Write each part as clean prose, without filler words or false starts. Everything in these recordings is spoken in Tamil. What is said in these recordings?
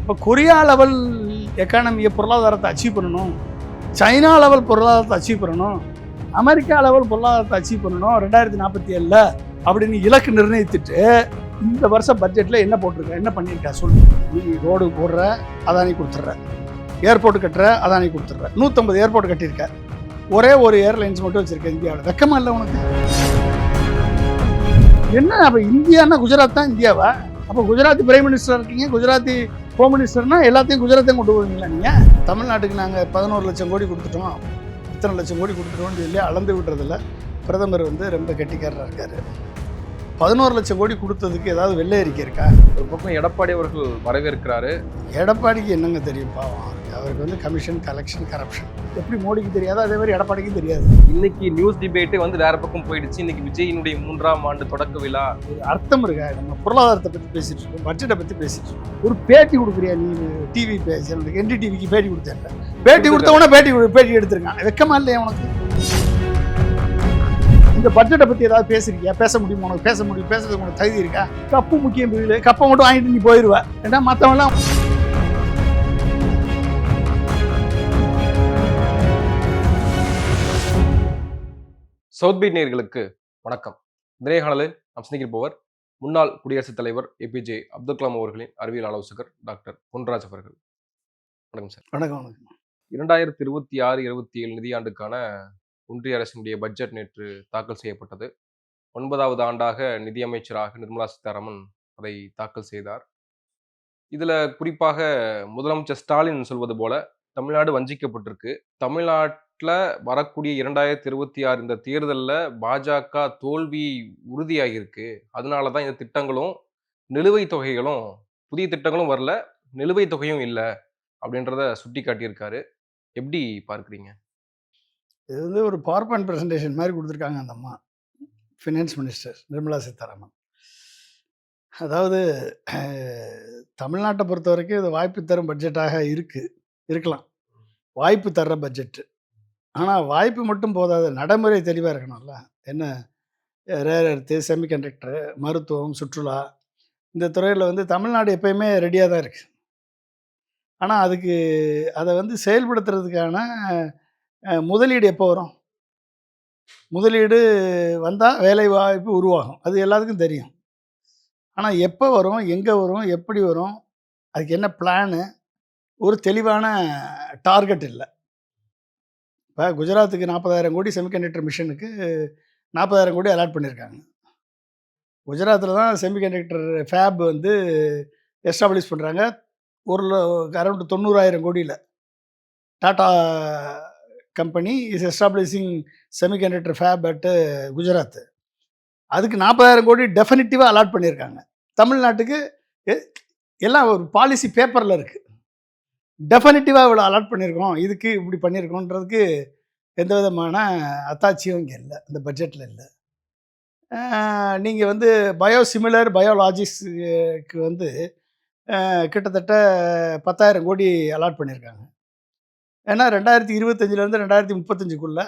இப்போ கொரியா லெவல் எக்கானமியை பொருளாதாரத்தை அச்சீவ் பண்ணணும், சைனா லெவல் பொருளாதாரத்தை அச்சீவ் பண்ணணும், அமெரிக்கா லெவல் பொருளாதாரத்தை அச்சீவ் பண்ணணும் 2047 அப்படின்னு இலக்கு நிர்ணயித்துட்டு இந்த வருஷம் பட்ஜெட்டில் என்ன போட்டிருக்க, என்ன பண்ணியிருக்கா சொல்லு. நீ ரோடு போடுற, அதானி கொடுத்துட்ற, ஏர்போர்ட் கட்டுற, அதானி கொடுத்துட்ற, 150 ஏர்போர்ட் கட்டியிருக்க, ஒரே ஒரு ஏர்லைன்ஸ் மட்டும் வச்சுருக்க இந்தியாவில். வெக்கமா இல்லை உனக்கு? என்ன அப்போ இந்தியானா குஜராத் தான் இந்தியாவா? அப்போ குஜராத்தி பிரைம் மினிஸ்டர் இருக்கீங்க, குஜராத்தி ஹோம் மினிஸ்டர்னா எல்லாத்தையும் குஜராத்தையும் கொண்டு போவீங்களா நீங்கள்? தமிழ்நாட்டுக்கு நாங்கள் 11 லட்சம் கோடி கொடுத்துட்டோம், இத்தனை லட்சம் கோடி கொடுத்துட்டோம்னு சொல்லி அளந்து விடுறதில்ல. பிரதமர் ரொம்ப கெட்டிக்காரராக இருக்கார். 11 லட்சம் கோடி கொடுத்ததுக்கு ஏதாவது வெள்ளை அறிக்கை இருக்கா? ஒரு பக்கம் எடப்பாடி அவர்கள் வரவேற்கிறாரு. எடப்பாடிக்கு என்னங்க தெரியும்? பாவம், அவருக்கு கமிஷன், கலெக்ஷன், கரப்ஷன் எப்படி மோடிக்கு தெரியாது, அதே மாதிரி எடப்பாடிக்கும் தெரியாது. இன்னைக்கு நியூஸ் டிபேட்டு வேற பக்கம் போயிடுச்சு. இன்னைக்கு விஜயினுடைய 3ஆம் ஆண்டு தொடக்க விழா. அர்த்தம் இருக்கா? நம்ம பொருளாதாரத்தை பற்றி பேசிட்டு இருக்கோம், பட்ஜெட்டை பற்றி பேசிட்டு இருக்கோம். ஒரு பேட்டி கொடுக்குறியா நீ? டிவி பேசி NDTVக்கு பேட்டி கொடுத்தேன். பேட்டி கொடுத்தவொடனே பேட்டி எடுத்திருக்கான். வெக்கமா இல்லையா உனக்கு? இந்த பட்ஜெட்டை பற்றி ஏதாவது பேசுறீங்க? பேச முடியுமா? உனக்கு பேச முடியும்? பேசுறதுக்கு உனக்கு தகுதி இருக்கா? கப்பு முக்கியம் இல்லை, கப்பை மட்டும் வாங்கிட்டு நீ போயிடுவ. ஏன்னா மற்றவெல்லாம் சவுத் பீட் நேயர்களுக்கு வணக்கம். இந்த நேர்காணலில் நாம் சந்திக்கப்போவர் முன்னாள் குடியரசுத் தலைவர் APJ அப்துல் கலாம் அவர்களின் அறிவியல் ஆலோசகர் டாக்டர் பொன்ராஜ் அவர்கள். வணக்கம் சார். வணக்கம். 2026-27 நிதியாண்டுக்கான ஒன்றிய அரசினுடைய பட்ஜெட் நேற்று தாக்கல் செய்யப்பட்டது. 9வது ஆண்டாக நிதியமைச்சராக நிர்மலா சீதாராமன் அதை தாக்கல் செய்தார். இதுல குறிப்பாக முதலமைச்சர் ஸ்டாலின் சொல்வது போல தமிழ்நாடு வஞ்சிக்கப்பட்டிருக்கு. தமிழ்நாட்டில் வரக்கூடிய 2026 இந்த தேர்தலில் பாஜக தோல்வி உறுதியாகிருக்கு. அதனால தான் இந்த திட்டங்களும் நிலுவைத் தொகைகளும், புதிய திட்டங்களும் வரல, நிலுவைத் தொகையும் இல்லை அப்படின்றத சுட்டி காட்டியிருக்காரு. எப்படி பார்க்குறீங்க? இது ஒரு பவர் பாயிண்ட் ப்ரெசன்டேஷன் மாதிரி கொடுத்துருக்காங்க அந்த அம்மா, ஃபினான்ஸ் மினிஸ்டர் நிர்மலா சீதாராமன். அதாவது தமிழ்நாட்டை பொறுத்த வரைக்கும் இது வாய்ப்பு தரும் பட்ஜெட்டாக இருக்கலாம், வாய்ப்பு தர்ற பட்ஜெட்டு. ஆனால் வாய்ப்பு மட்டும் போதாது, நடைமுறை தெளிவாக இருக்கணும்ல. என்ன ரேர் எர்த்து, செமிகண்டக்டரு, மருத்துவம், சுற்றுலா, இந்த துறையில் தமிழ்நாடு எப்பயுமே ரெடியாக தான் இருக்குது. ஆனால் அதுக்கு அதை செயல்படுத்துறதுக்கான முதலீடு எப்போ வரும்? முதலீடு வந்தால் வேலை வாய்ப்பு உருவாகும், அது எல்லாத்துக்கும் தெரியும். ஆனால் எப்போ வரும், எங்கே வரும், எப்படி வரும், அதுக்கு என்ன பிளானு, ஒரு தெளிவான டார்கெட் இல்லை. இப்போ குஜராத்துக்கு 40,000 கோடி செமிகண்டக்டர் மிஷனுக்கு 40,000 கோடி அலாட் பண்ணியிருக்காங்க. குஜராத்தில் தான் செமிகண்டக்டர் ஃபேப் எஸ்டாப்ளிஷ் பண்ணுறாங்க. அரௌண்ட் 90,000 கோடியில் Tata company is establishing semiconductor fab at Gujarat. அதுக்கு 40,000 கோடி டெஃபினிட்டிவாக அலாட் பண்ணியிருக்காங்க. தமிழ்நாட்டுக்கு எல்லாம் ஒரு பாலிசி பேப்பரில் இருக்குது. டெஃபினிட்டிவாக இவ்வளோ அலாட் பண்ணியிருக்கோம், இதுக்கு இப்படி பண்ணியிருக்கோன்றதுக்கு எந்த விதமான அத்தாட்சியும் இங்கே இல்லை, இந்த பட்ஜெட்டில் இல்லை. நீங்கள் பயோசிமிலர், பயோலாஜிக்ஸுக்கு கிட்டத்தட்ட 10,000 கோடி அலாட் பண்ணியிருக்காங்க. ஏன்னா 2025 2035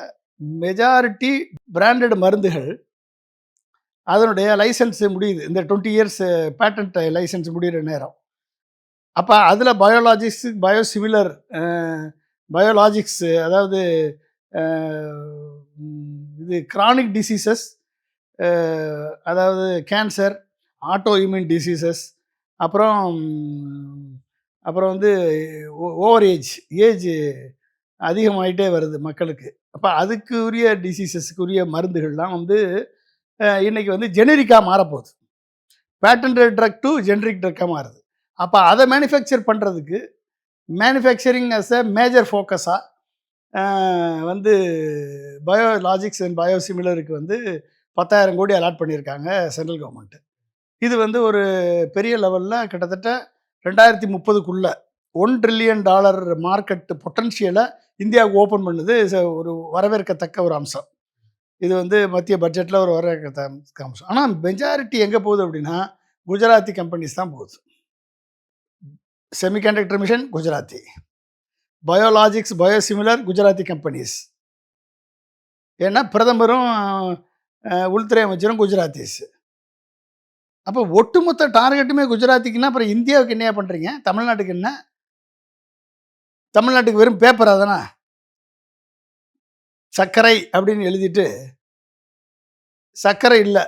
மெஜாரிட்டி பிராண்டட் மருந்துகள் அதனுடைய லைசன்ஸ் முடியுது. இந்த 20 இயர்ஸ் பேட்டன்ட் லைசன்ஸ் முடிகிற நேரம். அப்போ அதில் பயோலாஜிக்ஸ் அதாவது இது கிரானிக் டிசீசஸ், அதாவது கேன்சர், ஆட்டோ இம்யூன் டிசீசஸ், அப்புறம் ஓவர் ஏஜ் அதிகமாகிட்டே வருது மக்களுக்கு. அப்போ அதுக்கு உரிய டிசீசஸ்க்குரிய மருந்துகள்லாம் இன்றைக்கி ஜெனரிக்காக மாறப்போகுது. பேட்டன்ட் ட்ரக் டு ஜெனரிக் ட்ரக்காக மாறுது. அப்போ அதை மேனுஃபேக்சர் பண்ணுறதுக்கு மேனுஃபேக்சரிங் அஸ் எ மேஜர் ஃபோக்கஸாக பயோலாஜிக்ஸ் அண்ட் பயோசிமிலருக்கு 10,000 கோடி அலாட் பண்ணியிருக்காங்க சென்ட்ரல் கவர்மெண்ட்டு. இது ஒரு பெரிய லெவலில் கிட்டத்தட்ட 2030 $1 ட்ரில்லியன் மார்க்கெட் பொட்டன்ஷியலை இந்தியாவுக்கு ஓப்பன் பண்ணுது. ஒரு வரவேற்கத்தக்க ஒரு அம்சம். இது மத்திய பட்ஜெட்டில் ஒரு வரவேற்கத்தக்க அம்சம். ஆனால் மெஜாரிட்டி எங்கே போகுது அப்படின்னா குஜராத்தி கம்பெனிஸ் தான் போகுது. Semiconductor mission Gujarati, biologics, biosimilar Gujarati companies. ஏன்னா பிரதமரும் உள்துறை அமைச்சரும் குஜராத்திஸ். அப்போ ஒட்டுமொத்த டார்கெட்டுமே குஜராத்திக்குன்னா அப்புறம் இந்தியாவுக்கு என்னையா பண்ணுறீங்க? தமிழ்நாட்டுக்கு என்ன? தமிழ்நாட்டுக்கு வெறும் பேப்பரா தானே? சர்க்கரை அப்படின்னு எழுதிட்டு சர்க்கரை இல்லை.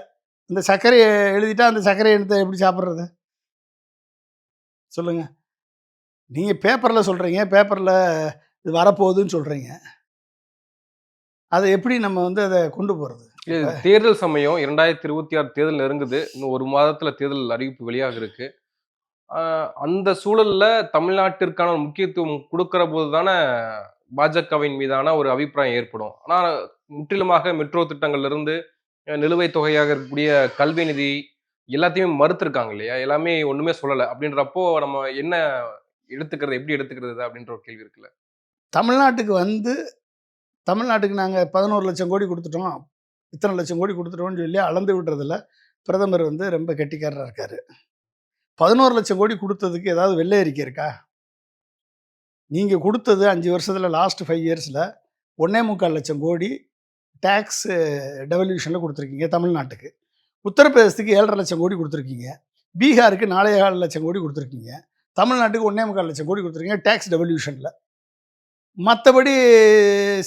இந்த சர்க்கரையை எழுதிட்டா அந்த சர்க்கரை எடுத்து எப்படி சாப்பிட்றது சொல்லுங்க? நீங்கள் பேப்பரில் சொல்கிறீங்க, பேப்பரில் இது வரப்போகுதுன்னு சொல்கிறீங்க. அதை எப்படி நம்ம வந்து அதை கொண்டு போகிறது? இது தேர்தல் சமயம் 2026 தேர்தல் நெருங்குது. இன்னும் 1 மாதத்துல தேர்தல் அறிவிப்பு வெளியாக இருக்கு. அந்த சூழல்ல தமிழ்நாட்டிற்கான ஒரு முக்கியத்துவம் குடுக்கிற போது தானே பாஜகவின் மீதான ஒரு அபிப்பிராயம் ஏற்படும். ஆனா முற்றிலுமாக மெட்ரோ திட்டங்கள்ல இருந்து நிலுவைத் தொகையாக இருக்கக்கூடிய கல்வி நிதி எல்லாத்தையுமே மறுத்திருக்காங்க இல்லையா? எல்லாமே ஒண்ணுமே சொல்லல. அப்படின்றப்போ நம்ம என்ன எடுத்துக்கிறது? எப்படி எடுத்துக்கிறது? அப்படின்ற ஒரு கேள்வி இருக்குல்ல. தமிழ்நாட்டுக்கு வந்து தமிழ்நாட்டுக்கு நாங்கள் 11,00,000 கோடி கொடுத்துட்டோம், இத்தனை லட்சம் கோடி கொடுத்துட்டோம்னு சொல்லி அளந்து விடுறதில்ல பிரதமர் வந்து ரொம்ப கெட்டிக்காரராக இருக்காரு. 11,00,000 கோடி கொடுத்ததுக்கு ஏதாவது வெள்ளை அறிக்கை இருக்கா? நீங்கள் கொடுத்தது 5 வருஷத்தில் லாஸ்ட் 5 இயர்ஸில் 1.25 லட்சம் கோடி டேக்ஸ் டெவல்யூஷனில் கொடுத்துருக்கீங்க தமிழ்நாட்டுக்கு. உத்தரப்பிரதேசத்துக்கு 7,5 லட்சம் கோடி கொடுத்துருக்கீங்க. பீகாருக்கு 4,4 லட்சம் கோடி கொடுத்துருக்கீங்க. தமிழ்நாட்டுக்கு 1.25 லட்சம் கோடி கொடுத்துருக்கீங்க டேக்ஸ் டெவல்யூஷனில். மற்றபடி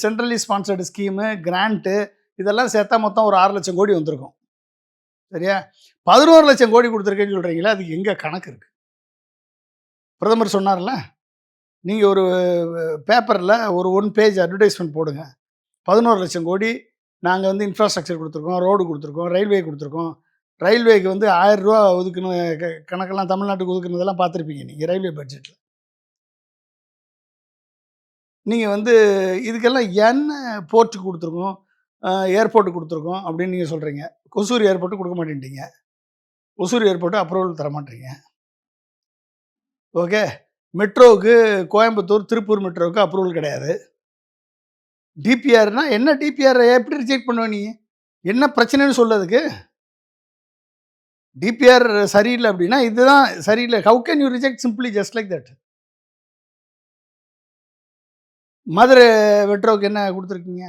சென்ட்ரலி ஸ்பான்சர்டு ஸ்கீமு, கிராண்ட்டு இதெல்லாம் சேர்த்தா மொத்தம் ஒரு 6 லட்சம் கோடி வந்திருக்கும். சரியா? 11 லட்சம் கோடி கொடுத்துருக்கேன்னு சொல்கிறீங்களா? அதுக்கு எங்கே கணக்கு இருக்குது? பிரதமர் சொன்னார்ல, நீங்கள் ஒரு பேப்பரில் ஒரு 1 பேஜ் அட்வர்டைஸ்மெண்ட் போடுங்க. 11 லட்சம் கோடி நாங்கள் வந்து இன்ஃப்ராஸ்ட்ரக்சர் கொடுத்துருக்கோம், ரோடு கொடுத்துருக்கோம், ரயில்வே கொடுத்துருக்கோம். ரயில்வேக்கு வந்து ரூ. 1000 ஒதுக்கணும் கணக்கெல்லாம் தமிழ்நாட்டுக்கு ஒதுக்குனதெல்லாம் பார்த்துருப்பீங்க நீங்கள் ரயில்வே பட்ஜெட்டில். நீங்கள் வந்து இதுக்கெல்லாம் என்ன போர்ட்டுக்கு கொடுத்துருக்கோம், ஏர்போர்ட்டு கொடுத்துருக்கோம் அப்படின்னு நீங்கள் சொல்கிறீங்க. ஒசூர் ஏர்போர்ட்டு கொடுக்க மாட்டேன்ட்டீங்க. ஒசூர் ஏர்போர்ட்டு அப்ரூவல் தர மாட்டீங்க. ஓகே. மெட்ரோவுக்கு கோயம்புத்தூர், திருப்பூர் மெட்ரோவுக்கு அப்ரூவல் கிடையாது. டிபிஆர்னா என்ன? டிபிஆர் எப்படி ரிஜெக்ட் பண்ணுவ நீ? என்ன பிரச்சனைன்னு சொல்லு அதுக்கு. டிபிஆர் சரியில்லை அப்படின்னா இதுதான் சரியில்லை. How can you reject simply just like that? Madurai மெட்ரோவுக்கு என்ன கொடுத்துருக்கீங்க?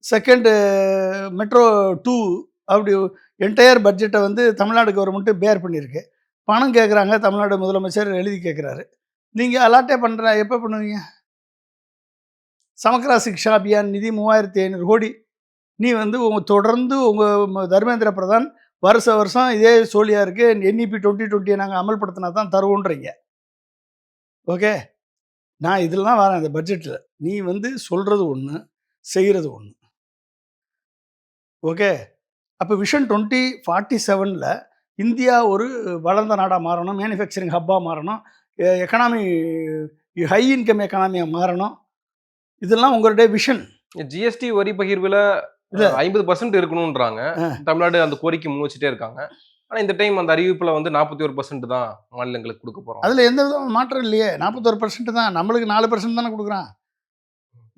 செகண்டு மெட்ரோ 2 அப்படி என்டையர் பட்ஜெட்டை வந்து தமிழ்நாடு கவர்மெண்ட்டு பேர் பண்ணியிருக்கு. பணம் கேட்குறாங்க, தமிழ்நாடு முதலமைச்சர் எழுதி கேட்குறாரு. நீங்கள் அலாட்டே எப்போ பண்ணுவீங்க? சமக்ரா சிக்ஷா அபியான் நிதி 3,500 கோடி. நீ வந்து தொடர்ந்து உங்கள் தர்மேந்திர பிரதான் வருஷம் இதே சோழியா இருக்கு. NEP 2020 நாங்கள் அமல்படுத்தினா தான் தருவோன்றீங்க. ஓகே. நான் இதில் தான் வரேன் இந்த பட்ஜெட்டில். நீ வந்து சொல்கிறது ஒன்று, செய்கிறது ஒன்று. ஓகே. அப்போ விஷன் 2047ல் இந்தியா ஒரு வளர்ந்த நாடாக மாறணும், மேனுஃபேக்சரிங் ஹப்பாக மாறணும், எக்கனாமி ஹை இன்கம் எக்கனாமியாக மாறணும். இதெல்லாம் உங்களுடைய விஷன். ஜிஎஸ்டி வரி பகிர்வுல 50% இருக்கணும்ன்றாங்க. தமிழ்நாடு அந்த கோரிக்கை முன் வச்சுட்டே இருக்காங்க. ஆனா இந்த டைம் அந்த அறிவிப்புல வந்து 41% தான் மாநிலங்களுக்கு கொடுக்க போறோம். அதில் எந்த விதமான மாற்றம் இல்லையே. 41% தான். நம்மளுக்கு 4% தானே கொடுக்குறான்.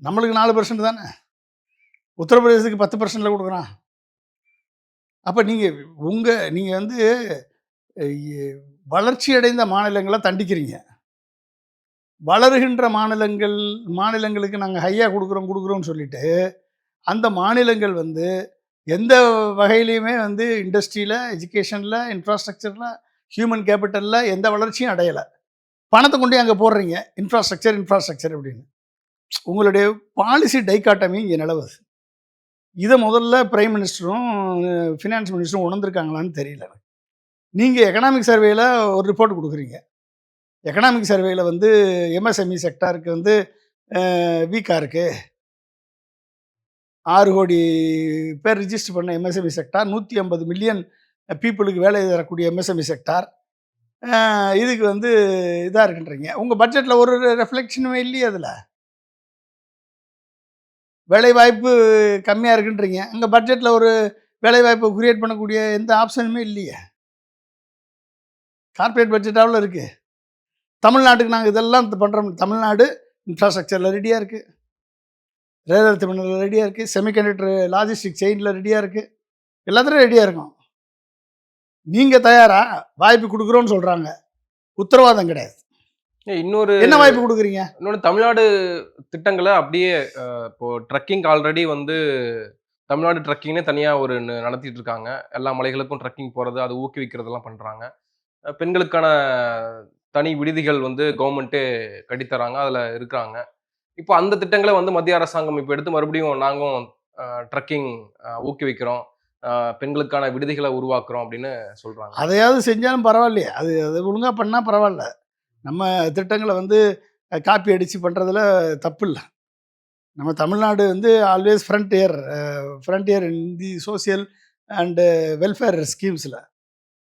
நம்மளுக்கு 4% தானே. உத்தரப்பிரதேசத்துக்கு 10%ல கொடுக்குறான். அப்போ நீங்கள் வந்து வளர்ச்சி அடைந்த மாநிலங்களை தண்டிக்கிறீங்க. வளருகின்ற மாநிலங்களுக்கு நாங்கள் ஹையாக கொடுக்குறோம்னு சொல்லிட்டு அந்த மாநிலங்கள் வந்து எந்த வகையிலையுமே வந்து இண்டஸ்ட்ரியில், எஜுகேஷனில், இன்ஃப்ராஸ்ட்ரக்சரில், ஹியூமன் கேபிட்டலில் எந்த வளர்ச்சியும் அடையலை. பணத்தை கொண்டு அங்கே போடுறீங்க இன்ஃப்ராஸ்ட்ரக்சர் அப்படின்னு. உங்களுடைய பாலிசி டைக்காட்டமி இங்கே நிலவுது. இதை முதல்ல பிரைம் மினிஸ்டரும் ஃபினான்ஸ் மினிஸ்டரும் உணர்ந்திருக்காங்களான்னு தெரியல. நீங்கள் எக்கனாமிக் சர்வேயில் ஒரு ரிப்போர்ட் கொடுக்குறீங்க. எக்கனாமிக் சர்வேயில் வந்து MSME செக்டாருக்கு வந்து வீக்காக இருக்குது. 6 கோடி பேர் ரிஜிஸ்டர் பண்ண MSME செக்டார், 150 மில்லியன் பீப்புளுக்கு வேலை தரக்கூடிய MSME செக்டார், இதுக்கு வந்து இதாக இருக்குன்றீங்க. உங்கள் பட்ஜெட்டில் ஒரு ரெஃப்ளெக்ஷனுமே இல்லையே. அதில் வேலைவாய்ப்பு கம்மியாக இருக்குன்றீங்க. உங்கள் பட்ஜெட்டில் ஒரு வேலைவாய்ப்பை கிரியேட் பண்ணக்கூடிய எந்த ஆப்ஷனுமே இல்லையே. கார்ப்பரேட் பட்ஜெட்டாவில் இருக்குது. தமிழ்நாட்டுக்கு நாங்கள் இதெல்லாம் பண்ணுறோம். தமிழ்நாடு இன்ஃப்ராஸ்ட்ரக்சரில் ரெடியாக இருக்குது, ரேர் எர்த் மினரல் ரெடியாக இருக்குது, செமிகண்டக்டர் லாஜிஸ்டிக் செயினில் ரெடியாக இருக்குது, எல்லாத்துலையும் ரெடியாக இருக்கும். நீங்கள் தயாரா? வாய்ப்பு கொடுக்குறோன்னு சொல்கிறாங்க, உத்தரவாதம் கிடையாது. என்ன வாய்ப்பு கொடுக்குறீங்க? இன்னொன்று தமிழ்நாடு திட்டங்களை அப்படியே இப்போ ட்ரக்கிங் ஆல்ரெடி வந்து தமிழ்நாடு ட்ரக்கிங்னே தனியா ஒரு நடத்திட்டு இருக்காங்க. எல்லா மலைகளுக்கும் ட்ரக்கிங் போறது, அது ஊக்குவிக்கிறதெல்லாம் பண்றாங்க. பெண்களுக்கான தனி விடுதிகள் வந்து கவர்மெண்ட்டே கட்டி தராங்க. அதுல இருக்காங்க. இப்போ அந்த திட்டங்கள வந்து மத்திய அரசாங்கம் இப்ப எடுத்து மறுபடியும் நாங்களும் ட்ரக்கிங் ஊக்குவிக்கிறோம். அ பெண்களுக்கான விடுதிகள உருவாக்குறோம் அப்படின்னு சொல்றாங்க. அதையாவது செஞ்சாலும் பரவாயில்லையே! அது அது ஒழுங்கா பண்ணா பரவால்ல. நம்ம திட்டங்கள வந்து காப்பி அடிச்சு பண்றதுல தப்பில்ல. நம்ம தமிழ்நாடு வந்து always frontier in the social and welfare ஸ்கீம்ஸ்ல.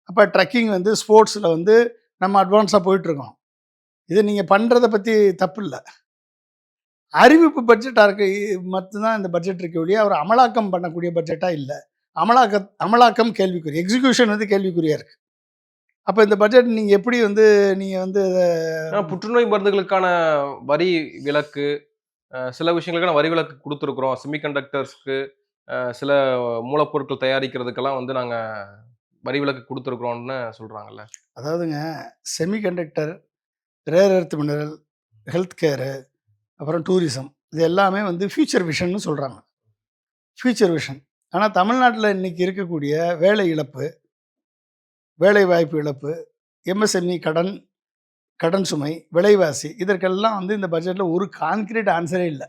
அப்ப ட்ரக்கிங் வந்து ஸ்போர்ட்ஸ்ல வந்து நம்ம அட்வான்ஸா போயிட்டுருக்கோம். இத நீங்க பண்றத பத்தி தப்பில்ல. அறிவிப்பு பட்ஜெட்டா இருக்கு மட்டும் தான் இந்த பட்ஜெட் இருக்கே ஒழிய, ஒரு அமலாக்கம் பண்ணக்கூடிய பட்ஜெட்டா இல்ல. அமலாக்கம் கேள்விக்குறி. எக்ஸிகியூஷன் வந்து கேள்விக்குறியா இருக்கு. அப்ப இந்த பட்ஜெட் நீங்க எப்படி வந்து நீங்க வந்து புற்றுநோய் மருந்துகளுக்கான வரி விலக்கு, சில விஷயங்களுக்கான வரி விலக்கு குடுத்துருக்குறோம். செமிகண்டக்டர்ஸ்க்கு சில மூலப்பொருட்கள் தயாரிக்கிறதுக்கெல்லாம் வந்து நாங்க வரி விலக்கு குடுத்துருக்குறோம்னு சொல்றாங்கல்ல. அதாவதுங்க semiconductor, rare earth mineral, health care, அப்புறம் டூரிசம் இது எல்லாமே வந்து ஃபியூச்சர் விஷன்னு சொல்றாங்க. Future vision. ஆனா தமிழ்நாட்டுல இன்னைக்கு இருக்கக்கூடிய வேலை இழப்பு, வேலைவாய்ப்பு இழப்பு, எம்எஸ்எம்இ கடன், கடன் சுமை, விலைவாசி இதற்கெல்லாம் வந்து இந்த பட்ஜெட்ல ஒரு கான்கிரீட் ஆன்ஸரே இல்ல.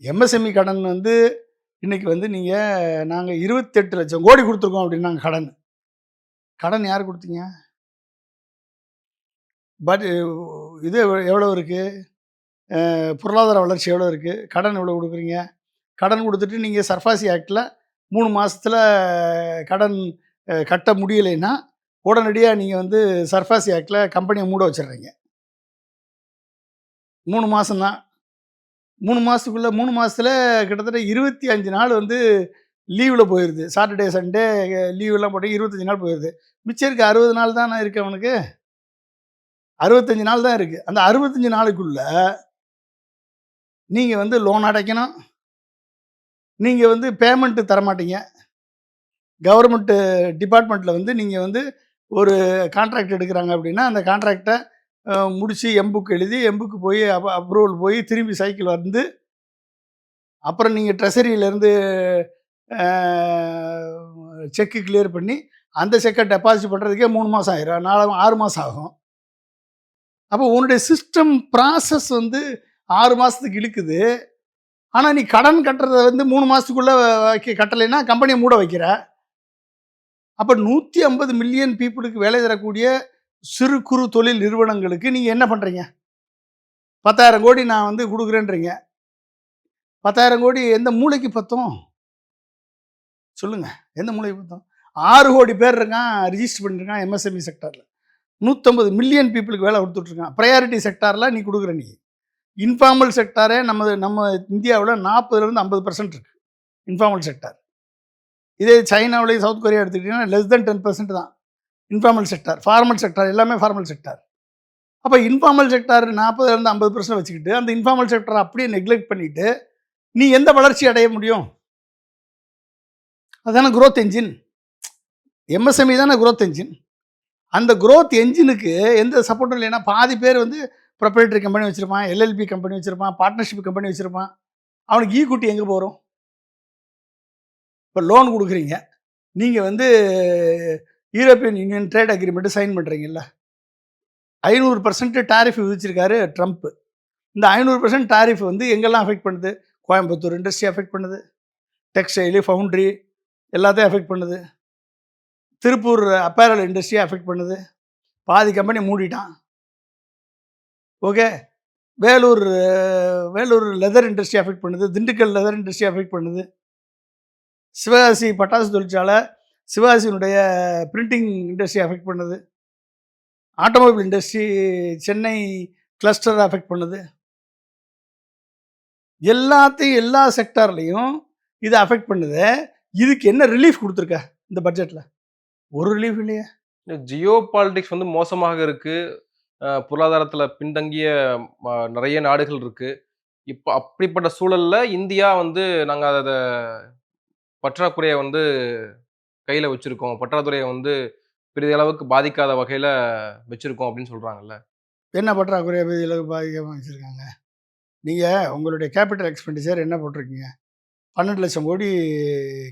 எம்எஸ்எம்இ கடன் வந்து இன்னைக்கு வந்து நாங்க 28,00,000 கோடி குடுத்துருக்கோம் அப்டின்னாங்க கடன். கடன் யார் குடுத்தீங்க? பட் இது எவ்வளோ இருக்கு? பொருளாதார வளர்ச்சி எவ்வளோ இருக்கு? கடன் எவ்வளோ குடுக்குறீங்க? கடன் குடுத்துட்டு நீங்க சர்ஃபாசி ஆக்ட்ல 3 மாசத்துல கடன் கட்ட முடியலைன்னா, உடனடியா நீங்க வந்து சர்ஃபாசி ஆக்ட்ல கம்பெனிய மூட வச்சுடுறீங்க. 3 மாசம் தான். 3 மாசத்துக்குள்ள 3 மாசத்துல கிட்டத்தட்ட 25 நாள் வந்து லீவ்ல போயிருது. சாட்டர்டே, சண்டே லீவ்லாம் போட்டு 25 நாள் போயிருது. மிச்சம் இருக்க 60 நாள் தானே இருக்கு அவனுக்கு. 65 நாள் தான் இருக்கு. அந்த 65 நாளுக்குள்ள நீங்க வந்து லோன் அடைக்கணும். நீங்க வந்து பேமெண்ட் தரமாட்டீங்க. கவர்மெண்ட் டிபார்ட்மெண்ட்ல வந்து நீங்க வந்து ஒரு கான்ட்ராக்ட் எடுக்குறாங்க அப்படின்னா, அந்த கான்ட்ராக்ட்ட முடிச்சு எம்புக் எழுதி, எம்புக்கு போய் அப்ரூவல் போய் திரும்பி சைக்கிள் வந்து, அப்புறம் நீங்க ட்ரெஷரியிலேருந்து அ செக் கிளியர் பண்ணி, அந்த செக்க டெபாசிட் பண்றதுக்கே 3 மாசம் ஆயிரும். 6 மாசம் ஆகும். அப்போ உன்னுடைய சிஸ்டம் ப்ராசஸ் வந்து 6 மாசத்துக்கு இழுக்குது. ஆனா, நீ கடன் கட்டுறத வந்து 3 மாசத்துக்குள்ள கட்டலைன்னா கம்பெனிய மூட வைக்கிற. அப்ப 150 மில்லியன் பீப்பிளுக்கு வேலை தரக்கூடிய சிறு, குறு தொழில் நிறுவனங்களுக்கு நீங்க என்ன பண்றீங்க? 10,000 கோடி நான் வந்து குடுக்குறேன்றீங்க. 10,000 கோடி எந்த மூலைக்கு பத்தும்? சொல்லுங்க. எந்த மூலைக்கு பத்தும்? 6 கோடி பேர் இருக்கான் ரிஜிஸ்டர் பண்ணியிருக்கான் எம்எஸ்எம்இ செக்டார்ல. 150 மில்லியன் பீப்பிளுக்கு வேலை குடுத்துட்டு இருக்கான். பிரையாரிட்டி செக்டார்ல நீ குடுக்குற நீ. இன்ஃபார்மல் செக்டாரே நம்ம இந்தியாவுல 40லிருந்து 50% இருக்கு. Informal sector. இதே சைனாவுலயும், சவுத் கொரியா எடுத்துக்கிட்டீங்கன்னா லெஸ் தென் 10% தான். Informal sector. ஃபார்மல் செக்டார் எல்லாமே ஃபார்மல் செக்டார். அப்ப இன்ஃபார்மல் செக்டார் 40லிருந்து 50% வச்சுக்கிட்டு, அந்த இன்ஃபார்மல் செக்டார அப்படியே நெக்லெக்ட் பண்ணிட்டு, நீ எந்த வளர்ச்சி அடைய முடியும்? அதானே குரோத் என்ஜின். எம்எஸ்எம்இ தானே குரோத் என்ஜின். அந்த குரோத் என்ஜினுக்கு எந்த சப்போர்ட்டும் இல்லைன்னா, பாதி பேர் வந்து ப்ரொப்ரைட்டரி கம்பெனி வச்சிருப்பான், எல்எல்பி கம்பெனி வச்சிருப்பான், பார்ட்னர்ஷிப் கம்பெனி வச்சிருப்பான். அவனுக்கு ஈக்விட்டி எங்க போரும்? இப்ப லோன் குடுக்குறீங்க. நீங்க வந்து European union trade agreement sign பண்றீங்கல்ல. 500% டாரிஃப் விதிச்சிருக்காரு ட்ரம்ப். இந்த 500% டாரிஃப் வந்து எங்கெல்லாம் அஃபெக்ட் பண்ணுது? கோயம்புத்தூர் இண்டஸ்ட்ரி அஃபெக்ட் பண்ணுது. டெக்ஸ்டைலு, ஃபவுண்டரி எல்லாத்தையும் அஃபெக்ட் பண்ணுது. திருப்பூர் அப்பேரல் இண்டஸ்ட்ரியை அஃபெக்ட் பண்ணுது. பாதி கம்பெனி மூடிட்டான். Okay. Vellore Vellore leather industry affect பண்ணுது. திண்டுக்கல் லெதர் இண்டஸ்ட்ரி அஃபெக்ட் பண்ணுது. சிவகாசி பட்டாசு தொழிற்சாலை, சிவகாசியினுடைய பிரிண்டிங் இண்டஸ்ட்ரி அஃபெக்ட் பண்ணுது. Automobile industry Chennai cluster affect பண்ணுது. எல்லாத்தையும் எல்லா செக்டார்லயும் இது அஃபெக்ட் பண்ணுது. இதுக்கு என்ன ரிலீஃப் குடுத்துருக்க இந்த பட்ஜெட்ல? ஒரு ரிலீஃப் இல்லையே. ஜியோ பாலிடிக்ஸ் வந்து மோசமாக இருக்கு. பொருளாதாரத்துல பின்தங்கிய நெறைய நாடுகள் இருக்கு. இப்ப அப்படிப்பட்ட சூழல்ல இந்தியா வந்து நாங்க அத பற்றாக்குறைய வந்து கையில வச்சிருக்கோம். பற்றாக்குறைய வந்து பெரிதளவுக்கு பாதிக்காத வகையில வச்சிருக்கோம் அப்படின்னு சொல்றாங்கல்ல. என்ன பற்றாக்குறை இதில பாதிக்காம வச்சிருக்காங்க? நீங்க உங்களுடைய கேபிட்டல் எக்ஸ்பெண்டிச்சர் என்ன போட்டிருக்கீங்க? 12,00,000 கோடி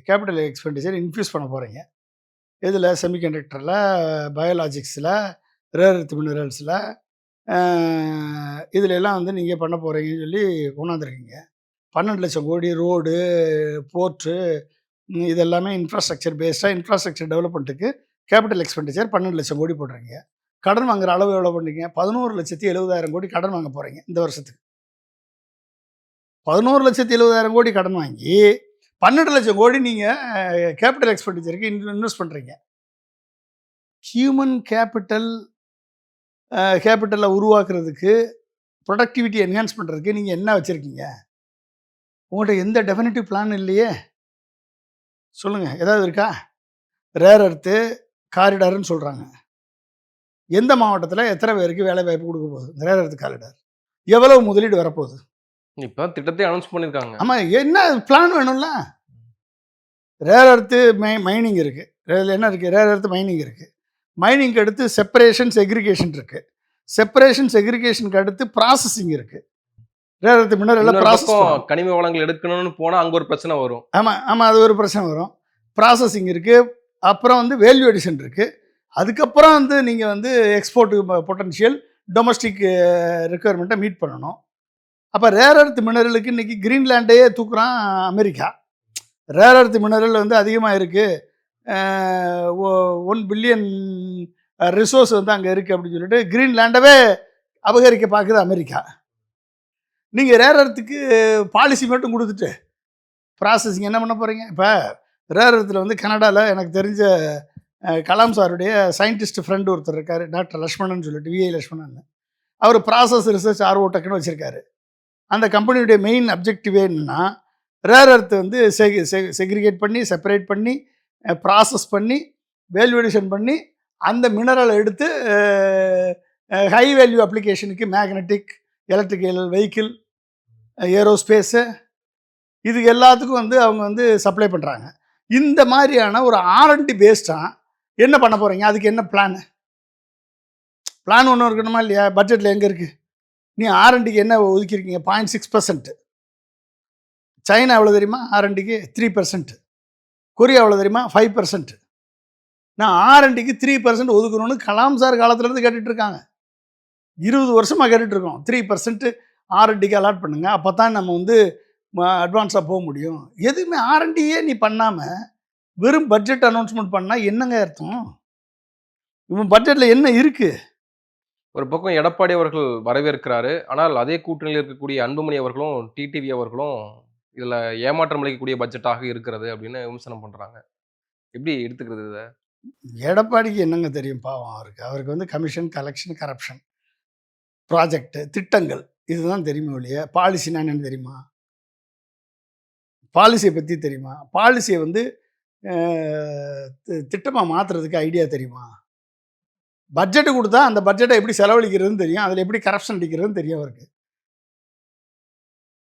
கேபிட்டல் எக்ஸ்பெண்டிச்சர் இன்ஃப்யூஸ் பண்ண போகிறீங்க. இதில் செமிகண்டக்டரில், பயோலாஜிக்ஸில், ரேர் எர்த் மினரல்ஸில், இதுல எல்லாம் வந்து நீங்கள் பண்ண போகிறீங்கன்னு சொல்லி கொண்டாந்துருக்கீங்க. 12,00,000 கோடி ரோடு, போர்ட்டு, இதெல்லாமே இன்ஃப்ராஸ்ட்ரக்சர் பேஸ்டாக இன்ஃப்ராஸ்ட்ரக்சர் டெவலப்மெண்ட்டுக்கு கேபிட்டல் எக்ஸ்பெண்டிச்சர் 12,00,000 கோடி போடுறீங்க. கடன் வாங்குற அளவு எவ்வளோ பண்ணுறீங்க? 11,70,000 கோடி கடன் வாங்க போகிறீங்க இந்த வருஷத்துக்கு. 11,70,000 கோடி கடன் வாங்கி 12,00,000 கோடி நீங்கள் கேபிட்டல் எக்ஸ்பெண்டிச்சருக்கு இன்வெஸ்ட் பண்ணுறீங்க. ஹியூமன் கேபிட்டலை உருவாக்குறதுக்கு, ப்ரொடக்டிவிட்டி என்ஹான்ஸ் பண்ணுறதுக்கு நீங்கள் என்ன வச்சுருக்கீங்க? உங்கள்கிட்ட எந்த டெஃபினிட்டிவ் பிளான் இல்லையே. சொல்லுங்கள், ஏதாவது இருக்கா? ரேர் எர்த்து காரிடார்னு சொல்கிறாங்க. எந்த மாவட்டத்தில் எத்தனை பேருக்கு வேலை வாய்ப்பு கொடுக்க போகுது இந்த ரேர் எர்த் காரிடார்? எவ்வளவு முதலீடு வரப்போகுது? இப்போ திட்டத்தை அனௌன்ஸ் பண்ணியிருக்காங்க. ஆமாம், என்ன பிளான் வேணும்ல? ரேர் எர்த்து மைனிங் இருக்குது. என்ன இருக்குது? ரேர் எர்த் மைனிங் இருக்குது. மைனிங்க்கு அடுத்து செப்பரேஷன் செக்ரிகேஷன் இருக்குது. செப்பரேஷன் செக்ரிகேஷனுக்கு அடுத்து ப்ராசஸிங் இருக்குது. ரேர் எர்த் மினரல் ப்ராசஸ், கனிம வளங்கள் எடுக்கணும்னு போனால் அங்கே ஒரு பிரச்சனை வரும். ஆமாம், அது ஒரு பிரச்சனை வரும். ப்ராசஸிங் இருக்குது. அப்புறம் வந்து வேல்யூ அடிஷன் இருக்குது. அதுக்கப்புறம் வந்து நீங்கள் வந்து எக்ஸ்போர்ட்டுக்கு பொட்டன்ஷியல், டொமஸ்டிக் ரெக்குயர்மெண்ட்டை மீட் பண்ணணும். அப்போ ரேர் எர்த் மினரலுக்கு இன்றைக்கி கிரீன்லேண்டையே தூக்குறான் அமெரிக்கா. ரேர் எர்த் மினரல் வந்து அதிகமாக இருக்குது, 1 பில்லியன் ரிசோர்ஸ் வந்து அங்கே இருக்குது அப்படின்னு சொல்லிட்டு கிரீன்லேண்டவே அபகரிக்க பார்க்குது அமெரிக்கா. நீங்கள் ரேர் எர்த்துக்கு பாலிசி மட்டும் கொடுத்துட்டு ப்ராசஸிங் என்ன பண்ண போகிறீங்க? இப்போ ரேர் எர்த்தில் வந்து கனடாவில் எனக்கு தெரிஞ்ச கலாம் சாருடைய சயின்டிஸ்ட் ஃப்ரெண்டு ஒருத்தர் இருக்கார், டாக்டர் லக்ஷ்மணன் சொல்லிட்டு, விஐ லக்ஷ்மணன். அவர் ப்ராசஸ் ரிசர்ச் ஆர்ஓடெக்னு வச்சுருக்காரு. அந்த கம்பெனியுடைய மெயின் அப்ஜெக்டிவே என்னென்னா, ரேர் எர்த் வந்து செக்ரிகேட் பண்ணி, செப்பரேட் பண்ணி, ப்ராசஸ் பண்ணி, வேல்யூடேஷன் பண்ணி, அந்த மினரலை எடுத்து ஹை வேல்யூ அப்ளிகேஷனுக்கு மேக்னெட்டிக், எலக்ட்ரிக்கல் வெஹிக்கிள், ஏரோஸ்பேஸு, இதுக்கு எல்லாத்துக்கும் வந்து அவங்க வந்து சப்ளை பண்ணுறாங்க. இந்த மாதிரியான ஒரு R&D பேஸ்டாக என்ன பண்ண போகிறீங்க? அதுக்கு என்ன பிளான் ஒன்று இருக்கணுமா இல்லையா? பட்ஜெட்டில் எங்கே இருக்குது? நீ R&Dக்கு என்ன ஒதுக்கியிருக்கீங்க? 0.6%. சைனா எவ்வளோ தெரியுமா? R&Dக்கு 3%. கொரியா எவ்வளோ தெரியுமா? 5%. நான் R&Dக்கு 3% ஒதுக்கணும்னு கலாம் சார் காலத்துலேருந்து கேட்டுட்ருக்காங்க. 20 வருஷமாக கேட்டுட்ருக்கோம். 3% R&Dக்கு அலாட் பண்ணுங்க, அப்போ தான் நம்ம வந்து அட்வான்ஸாக போக முடியும். எதுவுமே R&Dயே நீ பண்ணாமல் வெறும் பட்ஜெட் அனௌன்ஸ்மெண்ட் பண்ணால் என்னங்க அர்த்தம்? இவன் பட்ஜெட்டில் என்ன இருக்குது? ஒரு பக்கம் எடப்பாடி அவர்கள் வரவேற்கிறாரு. ஆனால் அதே கூட்டணியில் இருக்கக்கூடிய அன்புமணி அவர்களும், டிடிவி அவர்களும் இதில் ஏமாற்றம் அளிக்கக்கூடிய பட்ஜெட்டாக இருக்கிறது அப்படின்னு விமர்சனம் பண்ணுறாங்க. எப்படி எடுத்துக்கிறது இதை? எடப்பாடிக்கு என்னங்க தெரியும்? பாவம் அவருக்கு வந்து கமிஷன், கலெக்ஷன், கரப்ஷன், ப்ராஜெக்ட், திட்டங்கள், இதுதான் தெரியுமே ஒழிய பாலிசினா என்னன்னு தெரியுமா? பாலிசியை பற்றி தெரியுமா? பாலிசியை வந்து திட்டமாக மாற்றுறதுக்கு ஐடியா தெரியுமா? பட்ஜெட்டு கொடுத்தா அந்த பட்ஜெட்டை எப்படி செலவழிக்கிறதுன்னு தெரியும், அதில் எப்படி கரப்ஷன் அடிக்கிறதுன்னு தெரியும் அவருக்கு.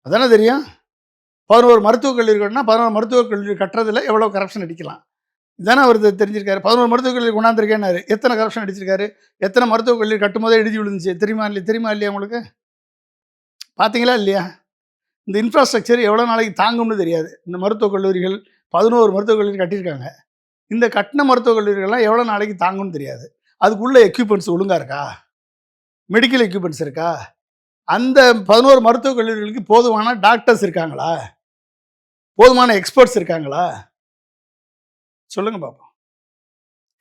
அதானே தெரியும். 11 மருத்துவக் கல்லூரி கட்டினா 11 மருத்துவக் கல்லூரி கட்டுறதுல எவ்வளோ கரப்ஷன் அடிக்கலாம், இதுதானே அவர் தெரிஞ்சிருக்காரு. 11 மருத்துவக் கல்லூரி கொண்டாந்துருக்கேன்னாரு, எத்தனை கரப்ஷன் அடிச்சிருக்காரு? எத்தனை மருத்துவக் கல்லூரி கட்டும் போதே இடிஞ்சு விழுந்துச்சு தெரியுமா இல்லையா உங்களுக்கு? பார்த்தீங்களா இல்லையா? இந்த இன்ஃப்ராஸ்ட்ரக்சர் எவ்வளோ நாளைக்கு தாங்கும்னு தெரியாது. இந்த மருத்துவக் கல்லூரிகள் 11 மருத்துவக் கல்லூரி கட்டியிருக்காங்க. இந்த கட்டின மருத்துவக் கல்லூரிகள்லாம் எவ்வளோ நாளைக்கு தாங்கும்னு தெரியாது. அதுக்குள்ளே எக்யூப்மெண்ட்ஸ் ஒழுங்காக இருக்கா? மெடிக்கல் எக்யூப்மெண்ட்ஸ் இருக்கா? அந்த 11 மருத்துவக் கல்லூரிகளுக்கு போதுமான டாக்டர்ஸ் இருக்காங்களா? போதுமான எக்ஸ்பர்ட்ஸ் இருக்காங்களா? சொல்லுங்கள் பார்ப்போம்.